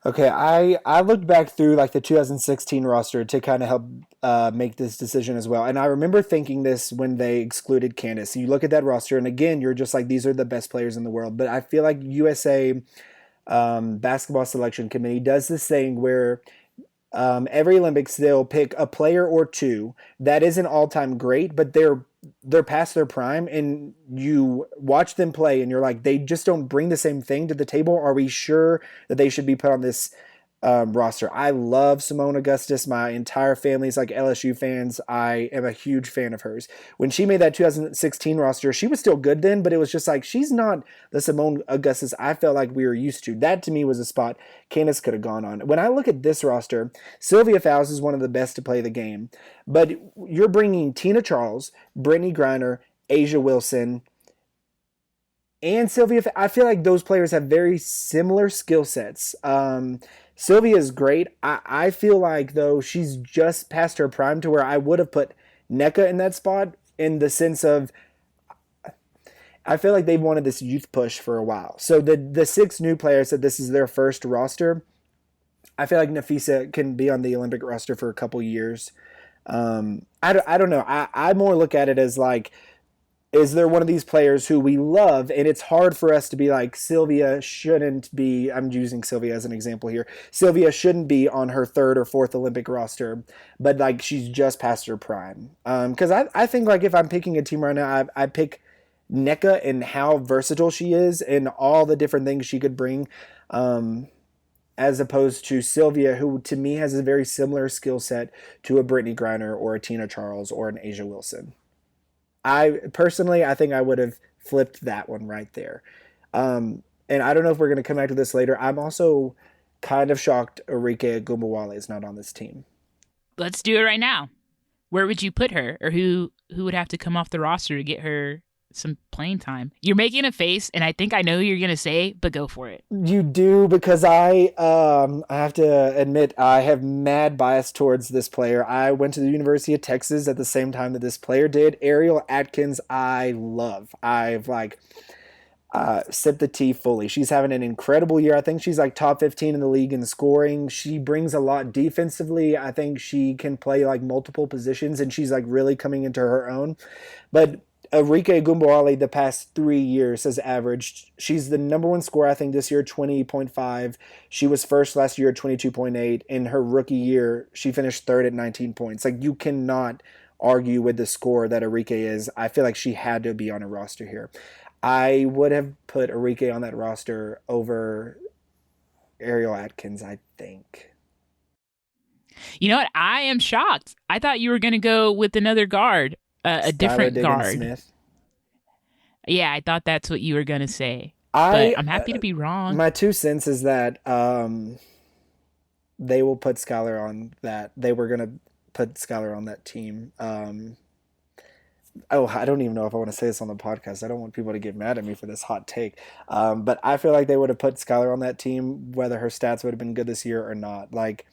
Okay, I looked back through like the 2016 roster to kind of help make this decision as well. And I remember thinking this when they excluded Candace. You look at that roster, and again, you're just like, these are the best players in the world. But I feel like USA basketball selection committee does this thing where every Olympics they'll pick a player or two that isn't all-time great, but they're past their prime, and you watch them play and you're like, they just don't bring the same thing to the table. Are we sure that they should be put on this roster? I love Simone Augustus. My entire family is like LSU fans. I am a huge fan of hers. When she made that 2016 roster, she was still good then, but it was just like, she's not the Simone Augustus I felt like we were used to. That to me was a spot Candace could have gone on. When I look at this roster, Sylvia Fowles is one of the best to play the game, but you're bringing Tina Charles, Brittany Griner, Asia Wilson, and Sylvia. I feel like those players have very similar skill sets. Sylvia is great. I feel like, though, she's just past her prime to where I would have put Nneka in that spot, in the sense of I feel like they've wanted this youth push for a while. So the 6 new players that this is their first roster, I feel like Nafisa can be on the Olympic roster for a couple years. I don't know. I more look at it as like, is there one of these players who we love, and it's hard for us to be like, Sylvia shouldn't be, I'm using Sylvia as an example here, Sylvia shouldn't be on her 3rd or 4th Olympic roster, but like she's just past her prime. Because I think like if I'm picking a team right now, I pick Nneka and how versatile she is and all the different things she could bring, as opposed to Sylvia, who to me has a very similar skill set to a Brittany Griner or a Tina Charles or an Asia Wilson. I think I would have flipped that one right there. And I don't know if we're going to come back to this later. I'm also kind of shocked Nneka Ogwumike is not on this team. Let's do it right now. Where would you put her, or who would have to come off the roster to get her some playing time. You're making a face, and I think I know who you're gonna say, but go for it. You do, because I have to admit I have mad bias towards this player. I went to the University of Texas at the same time that this player did. Ariel Atkins, I love. I've like sipped the tea fully. She's having an incredible year. I think she's like top 15 in the league in scoring. She brings a lot defensively. I think she can play like multiple positions, and she's like really coming into her own. But Nneka Ogwumike the past 3 years has averaged, she's the number one scorer, I think, this year, 20.5. She was first last year at 22.8. In her rookie year, she finished third at 19 points. Like, you cannot argue with the score that Nneka is. I feel like she had to be on a roster here. I would have put Nneka on that roster over Ariel Atkins, I think. You know what? I am shocked. I thought you were going to go with another guard, a different guard. Smith. Yeah, I thought that's what you were going to say. But I'm happy to be wrong. My 2 cents is that they will put Skylar on that. They were going to put Skylar on that team. I don't even know if I want to say this on the podcast. I don't want people to get mad at me for this hot take. But I feel like they would have put Skylar on that team, whether her stats would have been good this year or not. Like,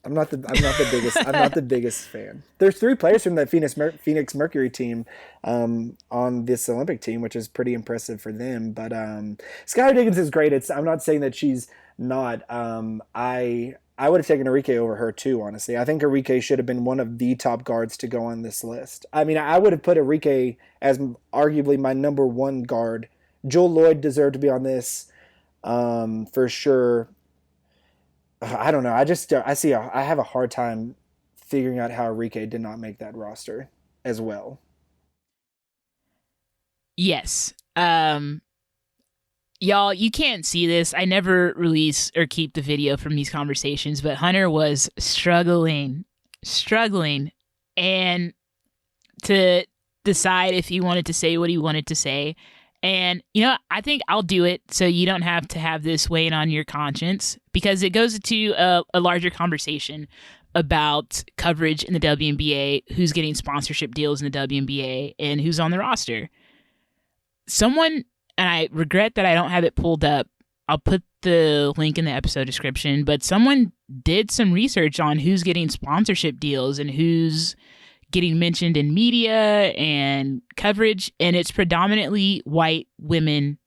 I'm not the biggest fan. There's 3 players from that Phoenix Mercury team on this Olympic team, which is pretty impressive for them. But Skylar Diggins is great. I'm not saying that she's not. I would have taken Nneka over her too, honestly. I think Nneka should have been one of the top guards to go on this list. I mean, I would have put Nneka as arguably my number 1 guard. Joel Lloyd deserved to be on this for sure. I don't know. I have a hard time figuring out how Nneka did not make that roster as well. Yes. Y'all, you can't see this. I never release or keep the video from these conversations, but Hunter was struggling, and to decide if he wanted to say what he wanted to say. And, I think I'll do it so you don't have to have this weighing on your conscience, because it goes into a larger conversation about coverage in the WNBA, who's getting sponsorship deals in the WNBA, and who's on the roster. And I regret that I don't have it pulled up. I'll put the link in the episode description, but someone did some research on who's getting sponsorship deals and who's getting mentioned in media and coverage, and it's predominantly white women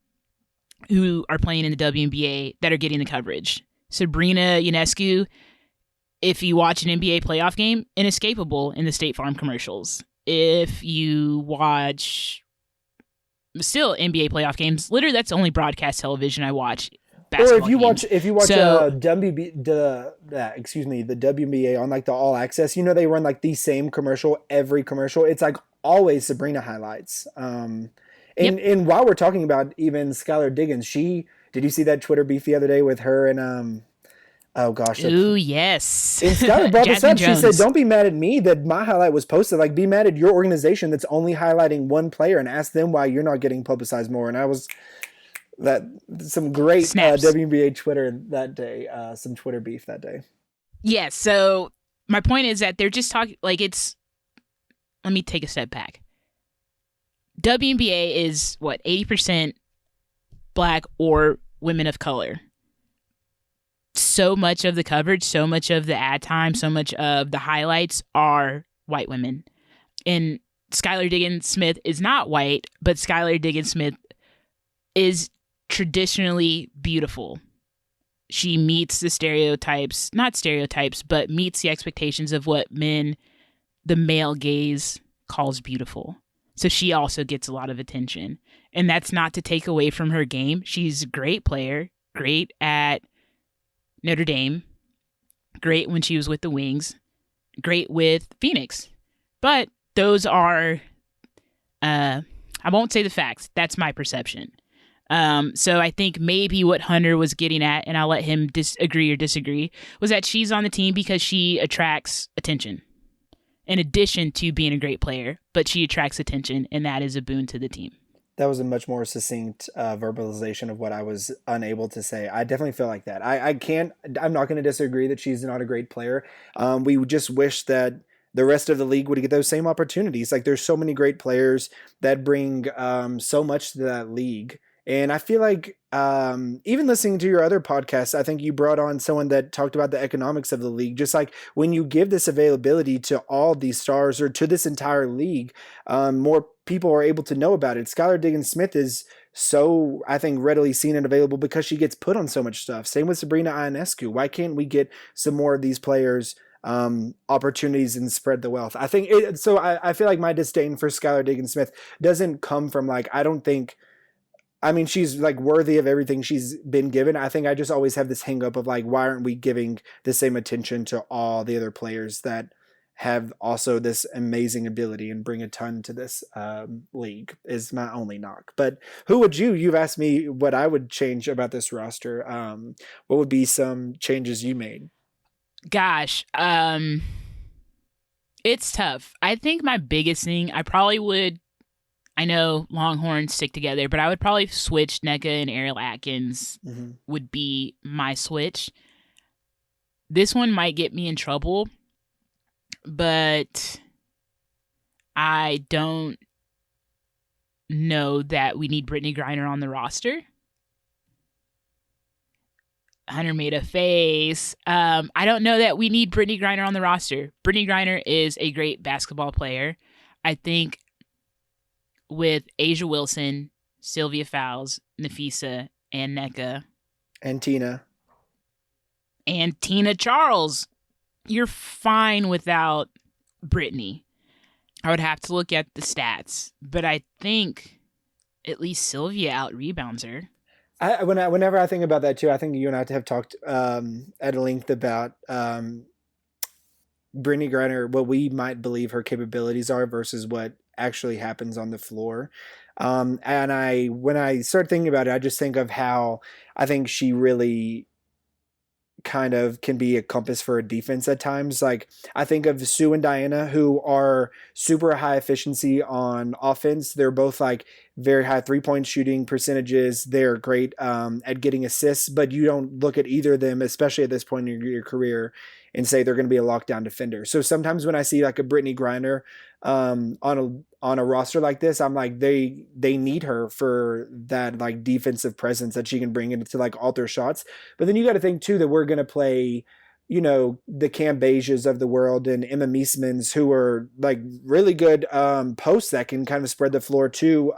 who are playing in the WNBA that are getting the coverage. Sabrina Ionescu, if you watch an NBA playoff game, inescapable in the State Farm commercials. If you watch still NBA playoff games, literally that's the only broadcast television I watch. Or if you watch the WNBA on like the All Access, they run like the same commercial every commercial. It's like always Sabrina highlights. And while we're talking about even Skylar Diggins, did you see that Twitter beef the other day with her and oh gosh. Ooh, yes. And Skylar brought this up. She said, don't be mad at me that my highlight was posted. Like, be mad at your organization that's only highlighting one player and ask them why you're not getting publicized more. And I was some great WNBA Twitter that day, some Twitter beef that day. Yeah, so my point is that they're just talking, like, let me take a step back. WNBA is, 80% Black or women of color. So much of the coverage, so much of the ad time, so much of the highlights are white women. And Skylar Diggins Smith is not white, but Skylar Diggins Smith is traditionally beautiful. She meets the stereotypes, not stereotypes, but meets the expectations of what the male gaze calls beautiful. So she also gets a lot of attention. And that's not to take away from her game. She's a great player, great at Notre Dame, great when she was with the Wings, great with Phoenix. But those are, I won't say the facts. That's my perception. So I think maybe what Hunter was getting at, and I'll let him agree or disagree, was that she's on the team because she attracts attention. In addition to being a great player, but she attracts attention, and that is a boon to the team. That was a much more succinct verbalization of what I was unable to say. I definitely feel like that. I'm not going to disagree that she's not a great player. We just wish that the rest of the league would get those same opportunities. Like there's so many great players that bring so much to that league. And I feel like even listening to your other podcasts, I think you brought on someone that talked about the economics of the league. Just like when you give this availability to all these stars or to this entire league, more people are able to know about it. Skylar Diggins-Smith is so, I think, readily seen and available because she gets put on so much stuff. Same with Sabrina Ionescu. Why can't we get some more of these players opportunities and spread the wealth? I think I feel like my disdain for Skylar Diggins-Smith doesn't come from like, I mean, she's like worthy of everything she's been given. I think I just always have this hang up of like, why aren't we giving the same attention to all the other players that have also this amazing ability and bring a ton to this league is my only knock. But who would you've asked me what I would change about this roster. What would be some changes you made? Gosh, it's tough. I think my biggest thing, I know Longhorns stick together, but I would probably switch Nneka and Ariel Atkins would be my switch. This one might get me in trouble, but I don't know that we need Brittany Griner on the roster. Hunter made a face. I don't know that we need Brittany Griner on the roster. Brittany Griner is a great basketball player. I think with Asia Wilson, Sylvia Fowles, Nafisa, and Nneka. And Tina Charles, you're fine without Brittany. I would have to look at the stats, but I think at least Sylvia out-rebounds her. Whenever I think about that too, I think you and I have talked at length about Brittany Griner, what we might believe her capabilities are versus what actually happens on the floor. And when I start thinking about it, I just think of how I think she really kind of can be a compass for a defense at times. Like I think of Sue and Diana, who are super high efficiency on offense. They're both like very high 3-point shooting percentages. They're great at getting assists, but you don't look at either of them, especially at this point in your career, and say they're going to be a lockdown defender. So sometimes when I see like a Brittany Griner on a roster like this, I'm like, they need her for that like defensive presence that she can bring into like alter shots. But then you got to think too that we're going to play, you know, the Cam Bejas of the world and Emma Meesmans, who are like really good posts that can kind of spread the floor too.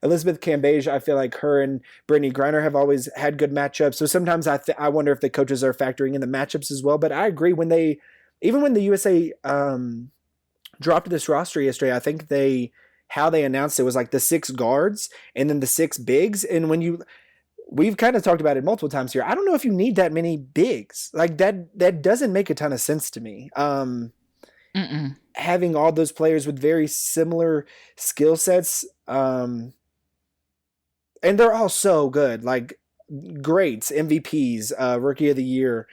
Elizabeth Cambage, I feel like her and Brittany Griner have always had good matchups. So sometimes I wonder if the coaches are factoring in the matchups as well. But I agree, even when the USA dropped this roster yesterday, I think how they announced it was like the 6 guards and then the 6 bigs. And we've kind of talked about it multiple times here. I don't know if you need that many bigs. Like that doesn't make a ton of sense to me. Having all those players with very similar skill sets, and they're all so good, like greats, MVPs, Rookie of the Year.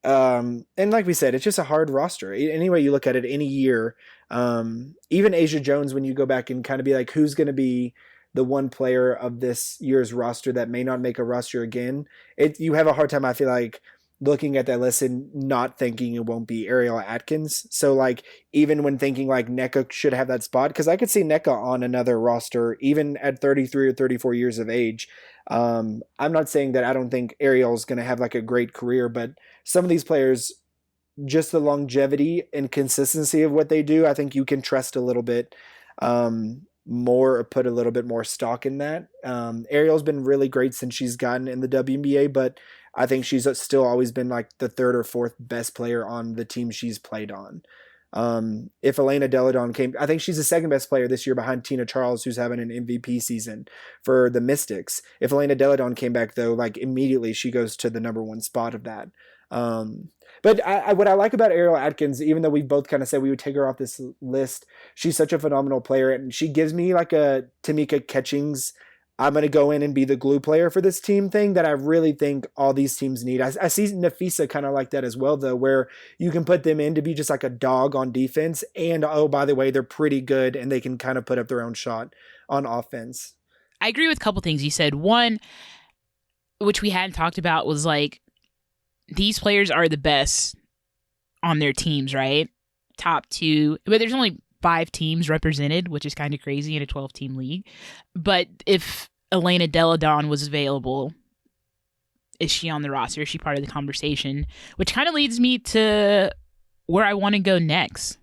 And like we said, it's just a hard roster. Any way you look at it, any year, even Asia Jones, when you go back and kind of be like, who's going to be the one player of this year's roster that may not make a roster again, you have a hard time, I feel like, looking at that list and not thinking it won't be Ariel Atkins. So like, even when thinking like Nneka should have that spot, because I could see Nneka on another roster, even at 33 or 34 years of age. I'm not saying that I don't think Ariel's going to have like a great career, but some of these players, just the longevity and consistency of what they do, I think you can trust a little bit more, or put a little bit more stock in that. Ariel's been really great since she's gotten in the WNBA, but I think she's still always been like the 3rd or 4th best player on the team she's played on. If Elena Deladon came, I think she's the 2nd best player this year behind Tina Charles, who's having an MVP season for the Mystics. If Elena Deladon came back though, like immediately she goes to the number 1 spot of that. But what I like about Ariel Atkins, even though we both kind of said we would take her off this list, she's such a phenomenal player, and she gives me like a Tamika Catchings, I'm going to go in and be the glue player for this team thing that I really think all these teams need. I see Nafisa kind of like that as well, though, where you can put them in to be just like a dog on defense. And, oh, by the way, they're pretty good and they can kind of put up their own shot on offense. I agree with a couple things you said. One, which we hadn't talked about, was like, these players are the best on their teams, right? top two, but there's only 5 teams represented, which is kind of crazy in a 12-team league. But if Elena Delle Donne was available, is she on the roster? Is she part of the conversation? Which kind of leads me to where I want to go next.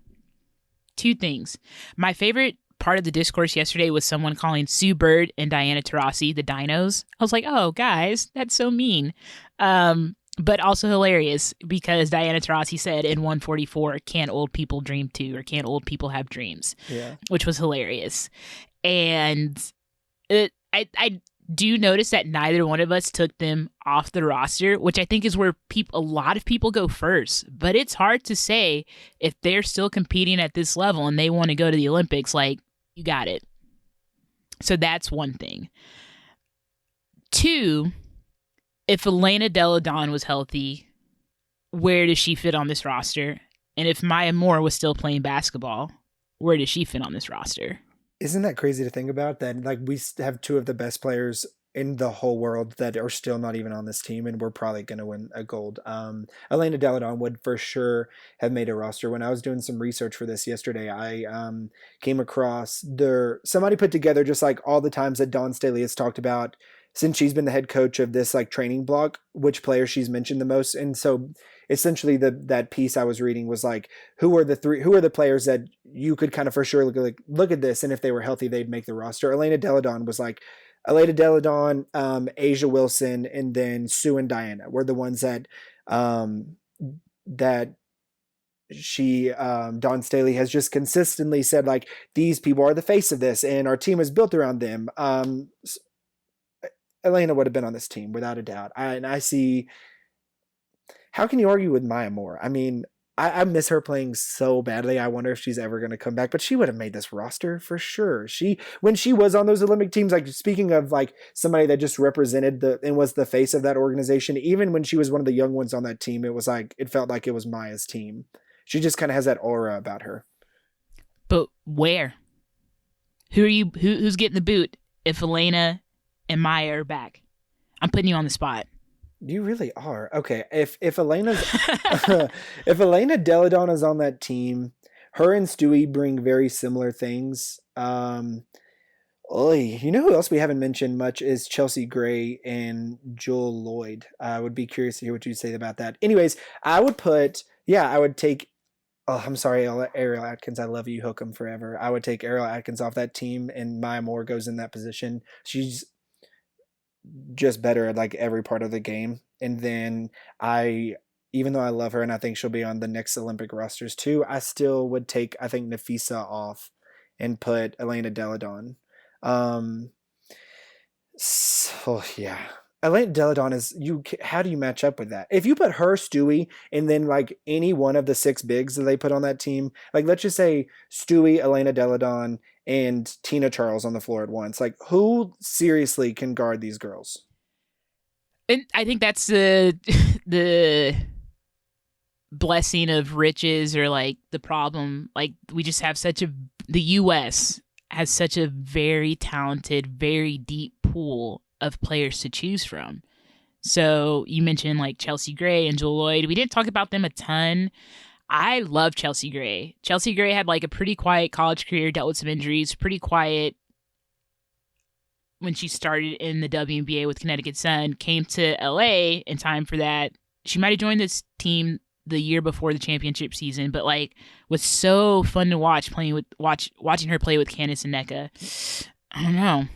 2 things. My favorite part of the discourse yesterday was someone calling Sue Bird and Diana Taurasi the dinos. I was like, oh, guys, that's so mean. But also hilarious because Diana Taurasi said in 144, "Can't old people dream too?" or "Can't old people have dreams?" Yeah. Which was hilarious. And I do notice that neither one of us took them off the roster, which I think is where a lot of people go first. But it's hard to say if they're still competing at this level and they want to go to the Olympics, like, you got it. So that's one thing. 2, if Elena Delle Donne was healthy, where does she fit on this roster? And if Maya Moore was still playing basketball, where does she fit on this roster? Isn't that crazy to think about that? Like, we have 2 of the best players in the whole world that are still not even on this team, and we're probably going to win a gold. Elena Delle Donne would for sure have made a roster. When I was doing some research for this yesterday, I came across somebody put together just like all the times that Dawn Staley has talked about since she's been the head coach of this like training block, which player she's mentioned the most. And so essentially that piece I was reading was like, who are the players that you could kind of for sure look at this, and if they were healthy, they'd make the roster. Elena Delle Donne was like, Elena Delle Donne, Asia Wilson, and then Sue and Diana were the ones that Dawn Staley has just consistently said, like, these people are the face of this and our team is built around them. Elena would have been on this team without a doubt. I see, how can you argue with Maya Moore? I mean, I miss her playing so badly. I wonder if she's ever going to come back, but she would have made this roster for sure. When she was on those Olympic teams, like, speaking of like somebody that just represented and was the face of that organization, even when she was one of the young ones on that team, it felt like it was Maya's team. She just kind of has that aura about her. But where? Who's getting the boot if Elena and Maya are back? I'm putting you on the spot. You really are. Okay. If Elena's if Elena Delle Donne is on that team, her and Stewie bring very similar things. You know who else we haven't mentioned much is Chelsea Gray and Jewel Lloyd. I would be curious to hear what you say about that. Anyways, I would take, oh, I'm sorry, Ariel Atkins. I love you. Hook 'em forever. I would take Ariel Atkins off that team, and Maya Moore goes in that position. She's just better at like every part of the game. And then even though I love her and I think she'll be on the next Olympic rosters too, I still would take, I think, Nafisa off and put Elena Delle Donne. So yeah, Elena Delle Donne how do you match up with that? If you put her, Stewie, and then like any one of the 6 bigs that they put on that team, like let's just say Stewie, Elena Delle Donne, and Tina Charles on the floor at once, like who seriously can guard these girls? And I think that's the blessing of riches, or like the problem. Like, we just have the U.S. has such a very talented, very deep pool of players to choose from. So you mentioned like Chelsea Gray and Jewel Lloyd. We didn't talk about them a ton. I love Chelsea Gray. Chelsea Gray had like a pretty quiet college career, dealt with some injuries, pretty quiet when she started in the WNBA with Connecticut Sun, came to LA in time for that. She might have joined this team the year before the championship season, but like was so fun to watch watching her play with Candace and Nneka. I don't know.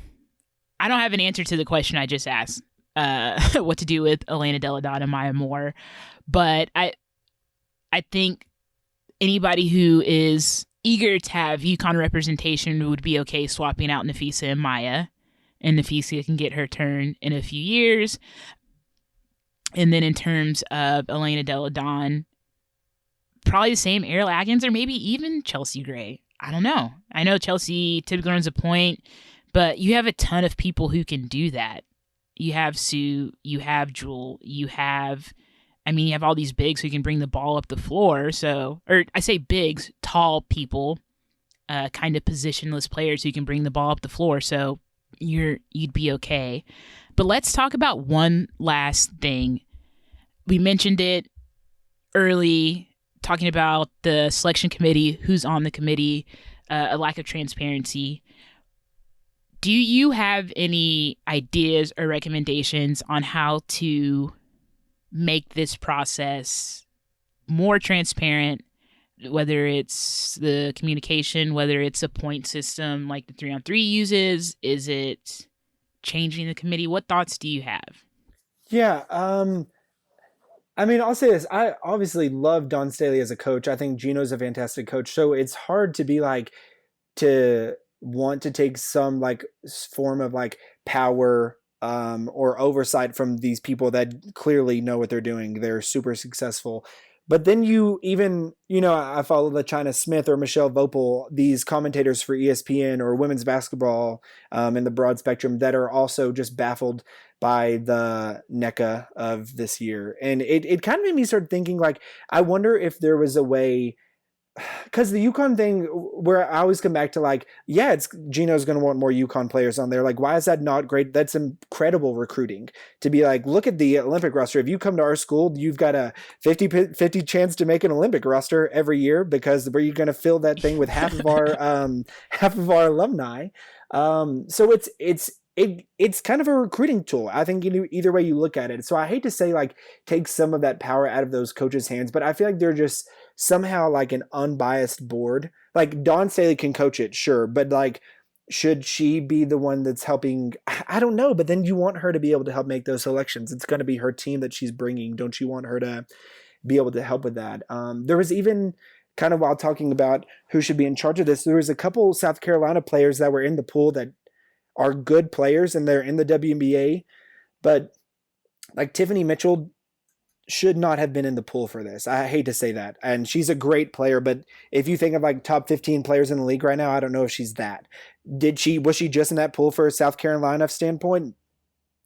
I don't have an answer to the question I just asked, what to do with Elena Delle Donne and Maya Moore, but I think anybody who is eager to have UConn representation would be okay swapping out Nafisa and Maya, and Nafisa can get her turn in a few years. And then in terms of Elena Delle Donne, probably the same, Ariel Atkins, or maybe even Chelsea Gray. I don't know. I know Chelsea typically runs a point, but you have a ton of people who can do that. You have Sue, you have Jewel, you have all these bigs who can bring the ball up the floor. So, or I say bigs, tall people, kind of positionless players who can bring the ball up the floor. So you'd be okay. But let's talk about one last thing. We mentioned it early, talking about the selection committee, who's on the committee, a lack of transparency. Do you have any ideas or recommendations on how to make this process more transparent, whether it's the communication, whether it's a point system like the 3-on-3 uses? Is it changing the committee? What thoughts do you have? Yeah, I mean, I'll say this. I obviously love Don Staley as a coach. I think Gino's a fantastic coach. So it's hard to be like, to want to take some like form of like power or oversight from these people that clearly know what they're doing. They're super successful. But then you even, I follow the China Smith or Michelle Vopel, these commentators for ESPN or women's basketball in the broad spectrum that are also just baffled by the NECA of this year. And it kind of made me start thinking, like, I wonder if there was a way, because the UConn thing, where I always come back to, like, yeah, it's Gino's going to want more UConn players on there. Like, why is that not great? That's incredible recruiting to be like, look at the Olympic roster. If you come to our school, you've got a 50 chance to make an Olympic roster every year, because we're going to fill that thing with half of our alumni. So it's kind of a recruiting tool. I think either way you look at it. So I hate to say, like, take some of that power out of those coaches' hands, but I feel like they're just somehow like an unbiased board. Like, Dawn Staley can coach it, sure, but like, should she be the one that's helping? I don't know, but then you want her to be able to help make those selections. It's going to be her team that she's bringing. Don't you want her to be able to help with that? There was even, kind of while talking about who should be in charge of this, there was a couple South Carolina players that were in the pool that are good players and they're in the WNBA, but like Tiffany Mitchell should not have been in the pool for this. I hate to say that. And she's a great player, but if you think of like top 15 players in the league right now, I don't know if she's that. Was she just in that pool for a South Carolina standpoint?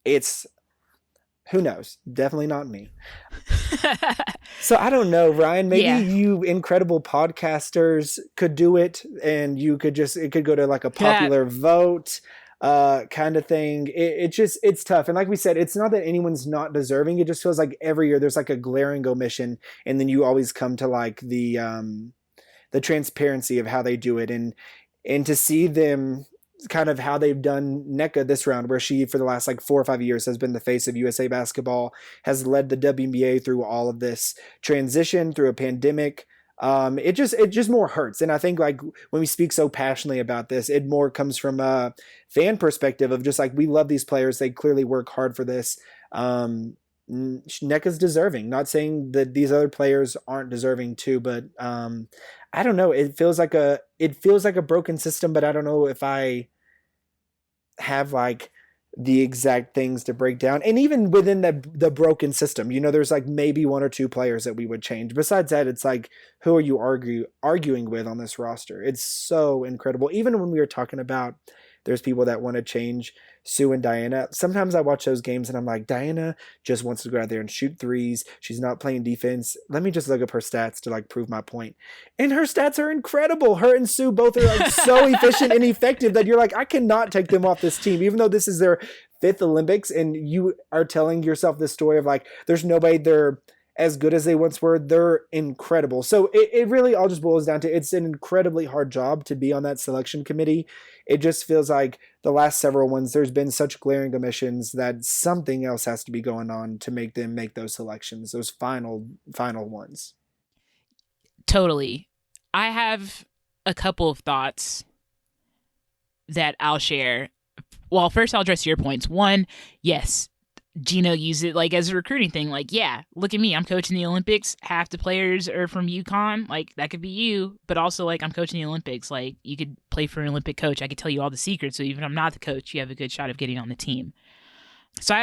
Who knows? Definitely not me. So I don't know, Ryan, maybe you incredible podcasters could do it, and it could go to like a popular vote. Kind of thing. It's tough. And like we said, it's not that anyone's not deserving. It just feels like every year there's like a glaring omission, and then you always come to like the transparency of how they do it, and to see them kind of how they've done NECA this round, where she for the last like 4 or 5 years has been the face of USA basketball, has led the WNBA through all of this transition, through a pandemic. It just more hurts. And I think like when we speak so passionately about this, it more comes from a fan perspective of just like, we love these players. They clearly work hard for this. NECA's deserving, not saying that these other players aren't deserving too, but, I don't know. It feels like a broken system, but I don't know if I have like the exact things to break down. And even within the broken system, there's like maybe 1 or 2 players that we would change. Besides that, it's like, who are you arguing with on this roster? It's so incredible. Even when we were talking about, there's people that want to change Sue and Diana. Sometimes I watch those games and I'm like, Diana just wants to go out there and shoot threes. She's not playing defense. Let me just look up her stats to like prove my point. And her stats are incredible. Her and Sue both are like so efficient and effective that you're like, I cannot take them off this team, even though this is their 5th Olympics. And you are telling yourself this story of like, there's nobody they're as good as they once were. They're incredible. So it really all just boils down to, it's an incredibly hard job to be on that selection committee. It just feels like the last several ones, there's been such glaring omissions that something else has to be going on to make them make those selections, those final ones. Totally. I have a couple of thoughts that I'll share. Well, first I'll address your points. One, yes, Gino used it like as a recruiting thing. Like, yeah, look at me. I'm coaching the Olympics. Half the players are from UConn. Like, that could be you. But also, like, I'm coaching the Olympics. Like, you could play for an Olympic coach. I could tell you all the secrets. So even if I'm not the coach, you have a good shot of getting on the team. So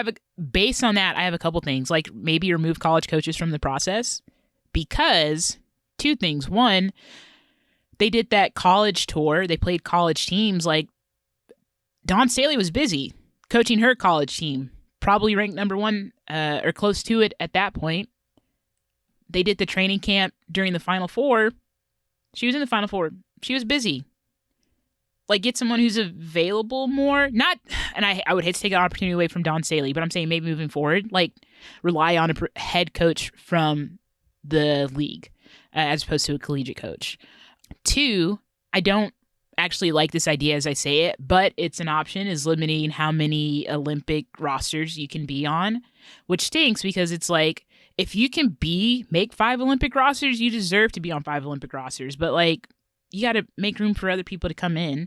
based on that, I have a couple things. Like, maybe remove college coaches from the process. Because 2 things. One, they did that college tour. They played college teams. Like, Dawn Staley was busy coaching her college team. Probably ranked number 1 or close to it at that point. They did the training camp during the Final Four. She was in the Final Four. She was busy. Like, get someone who's available more. Not, and I would hate to take an opportunity away from Dawn Staley, but I'm saying maybe moving forward, like, rely on a head coach from the league. as opposed to a collegiate coach. 2, I don't actually like this idea as I say it, but it's an option, is limiting how many Olympic rosters you can be on, which stinks because it's like, if you can make 5 Olympic rosters, you deserve to be on 5 Olympic rosters, but like, you got to make room for other people to come in.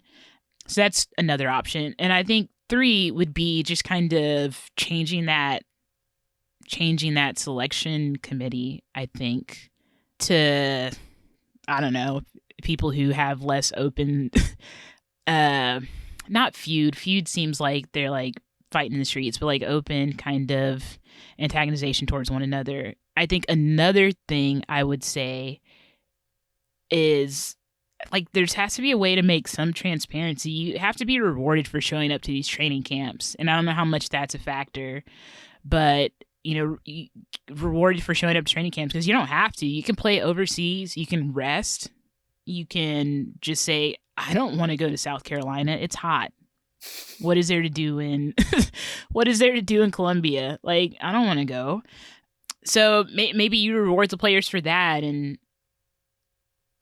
So that's another option. And I think 3 would be just kind of changing that selection committee, I think, to, I don't know, people who have less open, not feud. Feud seems like they're like fighting in the streets, but like open kind of antagonization towards one another. I think another thing I would say is, like, there has to be a way to make some transparency. You have to be rewarded for showing up to these training camps. And I don't know how much that's a factor, but, rewarded for showing up to training camps, because you don't have to. You can play overseas. You can rest. You can just say, I don't want to go to South Carolina. It's hot. What is there to do in Columbia? Like, I don't want to go. So maybe you reward the players for that. And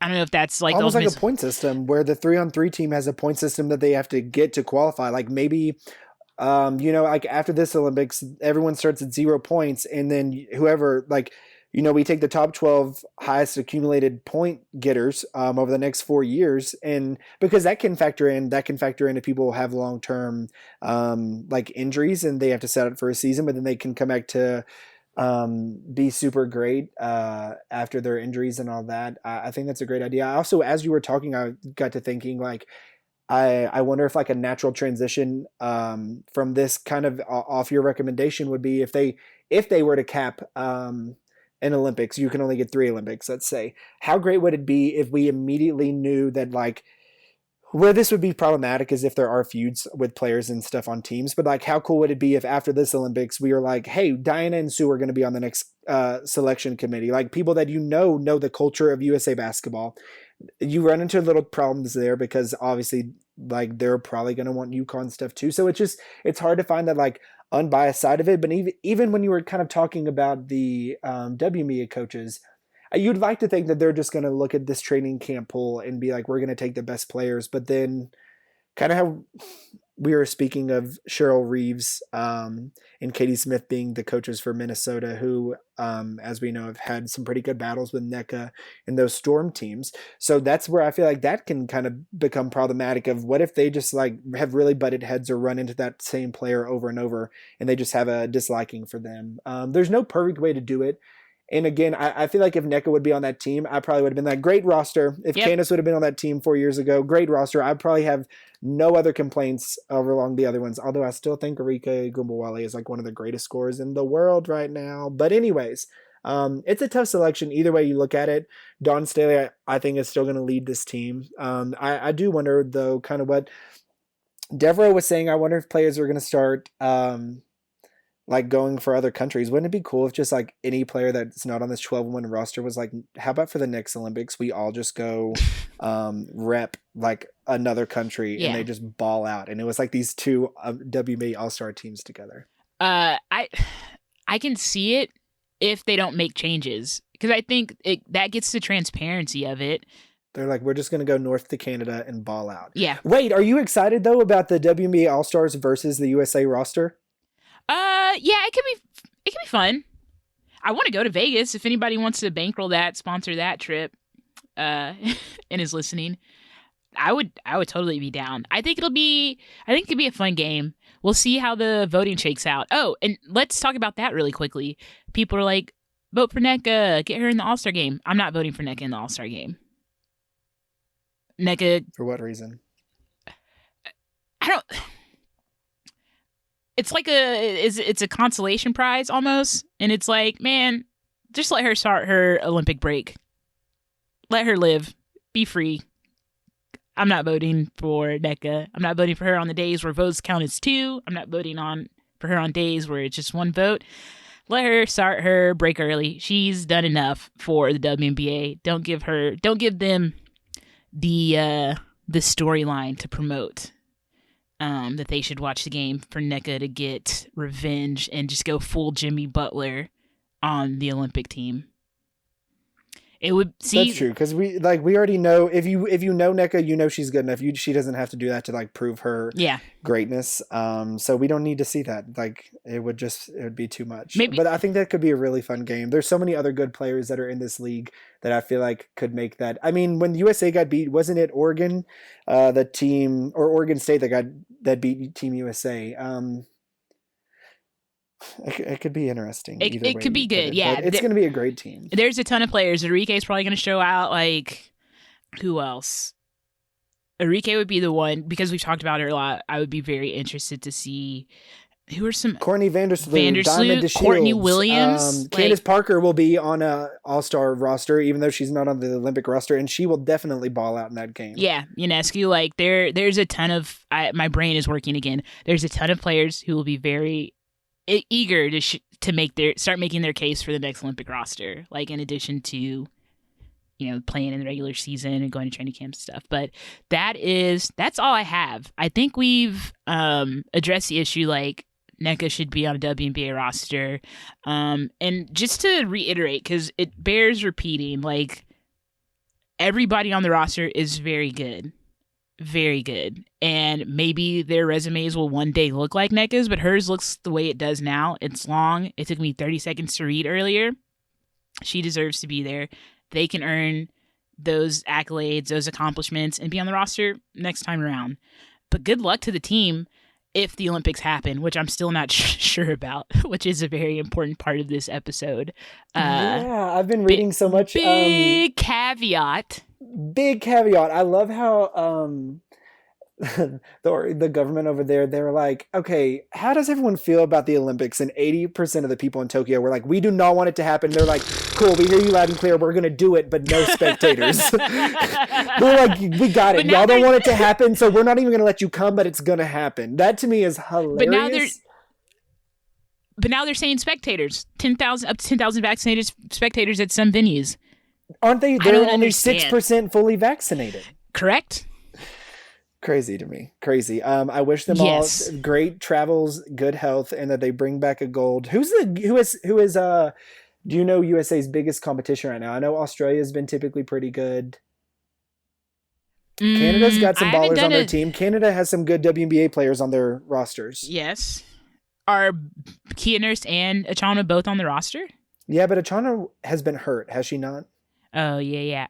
I don't know if that's like almost like a point system where the 3-on-3 team has a point system that they have to get to qualify. Like maybe, like after this Olympics, everyone starts at 0 points, and then whoever, like, we take the top 12 highest accumulated point getters over the next 4 years, and because that can factor in if people have long-term like injuries and they have to set out for a season, but then they can come back to be super great after their injuries and all that. I think that's a great idea. I also, as you were talking, I got to thinking, like, I wonder if like a natural transition from this kind of off your recommendation would be if they were to cap an Olympics, you can only get 3 Olympics, let's say. How great would it be if we immediately knew that, like, where this would be problematic is if there are feuds with players and stuff on teams, but like, how cool would it be if after this Olympics we were like, hey, Diana and Sue are going to be on the next selection committee, like people that know the culture of USA basketball. You run into little problems there because obviously, like, they're probably going to want UConn stuff too. So it's hard to find that like unbiased side of it. But even when you were kind of talking about the WNBA coaches, you'd like to think that they're just going to look at this training camp pool and be like, we're going to take the best players. But then kind of how we were speaking of Cheryl Reeves and Katie Smith being the coaches for Minnesota, who, as we know, have had some pretty good battles with Nneka and those Storm teams. So that's where I feel like that can kind of become problematic of what if they just like have really butted heads or run into that same player over and over and they just have a disliking for them. There's no perfect way to do it. And again, I feel like if Nneka would be on that team, I probably would have been like, great roster. If Candace would have been on that team 4 years ago, great roster. I'd probably have no other complaints over along the other ones. Although I still think Nneka Ogwumike is like one of the greatest scorers in the world right now. But anyways, it's a tough selection either way you look at it. Dawn Staley, I think, is still going to lead this team. I do wonder, though, kind of what Devereaux was saying. I wonder if players are going to start like going for other countries. Wouldn't it be cool if just like any player that's not on this 12-woman roster was like, how about for the next Olympics, we all just go rep like another country and they just ball out. And it was like these 2 WNBA All-Star teams together. I can see it if they don't make changes, because I think that gets the transparency of it. They're like, we're just going to go north to Canada and ball out. Yeah. Wait, are you excited though about the WNBA All-Stars versus the USA roster? Yeah, it could be fun. I want to go to Vegas. If anybody wants to bankroll that, sponsor that trip, and is listening, I would totally be down. I think it could be a fun game. We'll see how the voting shakes out. Oh, and let's talk about that really quickly. People are like, vote for Nneka, get her in the All-Star game. I'm not voting for Nneka in the All-Star game. Nneka. For what reason? It's like it's a consolation prize almost, and it's like, man, just let her start her Olympic break. Let her live. Be free. I'm not voting for Nneka. I'm not voting for her on the days where votes count as 2. I'm not voting for her on days where it's just 1 vote. Let her start her break early. She's done enough for the WNBA. Don't give them the storyline to promote. That they should watch the game for Nneka to get revenge and just go full Jimmy Butler on the Olympic team. It would see. That's true, because we already know, if you know Nneka, you know she's good enough. She doesn't have to do that to like prove her greatness. So we don't need to see that. Like it would be too much. Maybe. But I think that could be a really fun game. There's so many other good players that are in this league that I feel like could make that. I mean, when USA got beat, wasn't it Oregon, the team, or Oregon State that beat Team USA? It could be interesting. It could be good. Yeah. It's going to be a great team. There's a ton of players. Enrique's probably going to show out. Like, who else? Enrique would be the one, because we've talked about her a lot. I would be very interested to see who are some. Courtney Vandersloot, Diamond DeShields, Courtney Williams. Candace Parker will be on a all-star roster, even though she's not on the Olympic roster, and she will definitely ball out in that game. Yeah, Ionescu. Like, there's a ton of. My brain is working again. There's a ton of players who will be very eager to start making their case for the next Olympic roster, like in addition to playing in the regular season and going to training camps and stuff. But that's all I have. I think we've addressed the issue, like Nneka should be on a WNBA roster, and just to reiterate, because it bears repeating, like everybody on the roster is very good. Very good. And maybe their resumes will one day look like Nneka's, but hers looks the way it does now. It's long. It took me 30 seconds to read earlier. She deserves to be there. They can earn those accolades, those accomplishments, and be on the roster next time around. But good luck to the team if the Olympics happen, which I'm still not sure about, which is a very important part of this episode. I've been reading so much. Big caveat. I love how the government over there, they were like, okay, how does everyone feel about the Olympics? And 80% of the people in Tokyo were like, we do not want it to happen. They're like, cool, we hear you loud and clear. We're going to do it, but no spectators. They're like, we got it. Y'all don't want it to happen, so we're not even going to let you come, but it's going to happen. That to me is hilarious. But now they're saying spectators, 10,000 up to 10,000 vaccinated spectators at some venues. Aren't they? They're only 6% fully vaccinated. Correct. Crazy to me. Crazy. I wish them all great travels, good health, and that they bring back a gold. Who is do you know USA's biggest competition right now? I know Australia's been typically pretty good. Canada's got some ballers on their team. Canada has some good WNBA players on their rosters. Yes. Are Kia Nurse and Achana both on the roster? Yeah, but Achana has been hurt, has she not? Oh, yeah.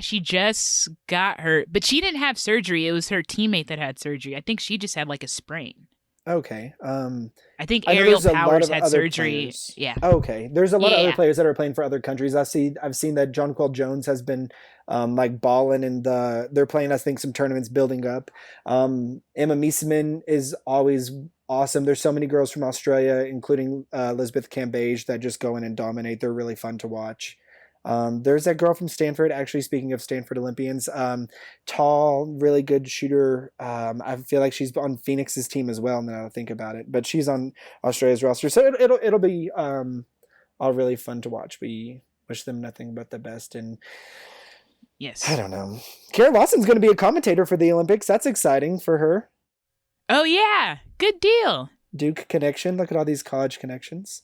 She just got hurt. But she didn't have surgery. It was her teammate that had surgery. I think she just had like a sprain. Okay. I think Ariel Powers had surgery. Players. Yeah. Okay. There's a lot of other players that are playing for other countries. I've seen that Jonquel Jones has been like balling, and they're playing, I think, some tournaments building up. Emma Mieseman is always awesome. There's so many girls from Australia, including Elizabeth Cambage, that just go in and dominate. They're really fun to watch. There's that girl from Stanford, actually, speaking of Stanford Olympians, tall, really good shooter. I feel like she's on Phoenix's team as well, now that I think about it, but she's on Australia's roster. So it'll be all really fun to watch. We wish them nothing but the best. And yes, I don't know. Kara Lawson's going to be a commentator for the Olympics. That's exciting for her. Oh yeah. Good deal. Duke connection. Look at all these college connections.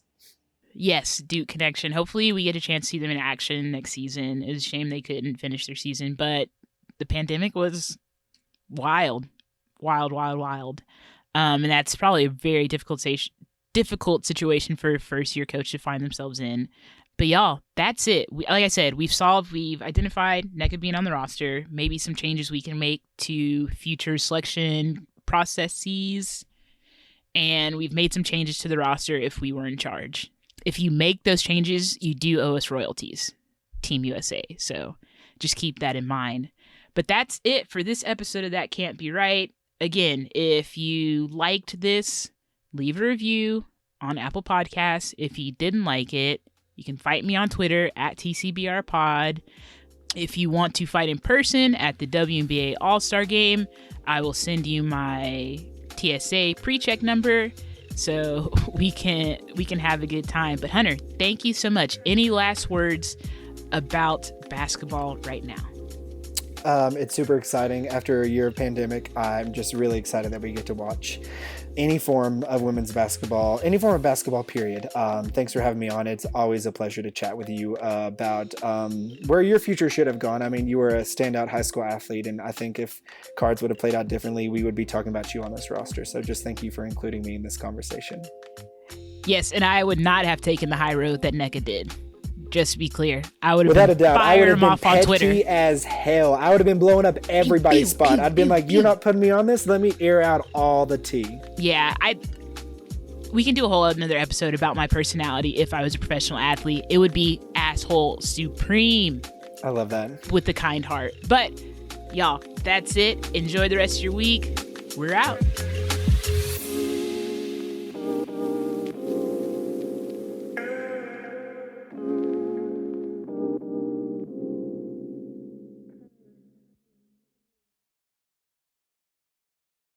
Yes, Duke connection. Hopefully we get a chance to see them in action next season. It's a shame they couldn't finish their season, but the pandemic was wild. And that's probably a very difficult situation for a first-year coach to find themselves in. But y'all, that's it. Like I said, we've identified Nneka being on the roster, maybe some changes we can make to future selection processes, and we've made some changes to the roster if we were in charge. If you make those changes, you do owe us royalties, Team USA. So just keep that in mind. But that's it for this episode of That Can't Be Right. Again, if you liked this, leave a review on Apple Podcasts. If you didn't like it, you can fight me on Twitter at TCBRPod. If you want to fight in person at the WNBA All-Star Game, I will send you my TSA pre-check number, so we can have a good time. But Hunter, thank you so much. Any last words about basketball right now? It's super exciting. After a year of pandemic, I'm just really excited that we get to watch any form of women's basketball, any form of basketball, period. Thanks for having me on. It's always a pleasure to chat with you about where your future should have gone. I mean, you were a standout high school athlete, and I think if cards would have played out differently, we would be talking about you on this roster. So just thank you for including me in this conversation. Yes, and I would not have taken the high road that Nneka did. Just to be clear, I would have without been a doubt, I would have been off on Twitter petty as hell. I would have been blowing up everybody's spot. I'd been like, "You're not putting me on this. Let me air out all the tea." Yeah, we can do a whole another episode about my personality if I was a professional athlete. It would be asshole supreme. I love that. With the kind heart. But y'all, that's it. Enjoy the rest of your week. We're out.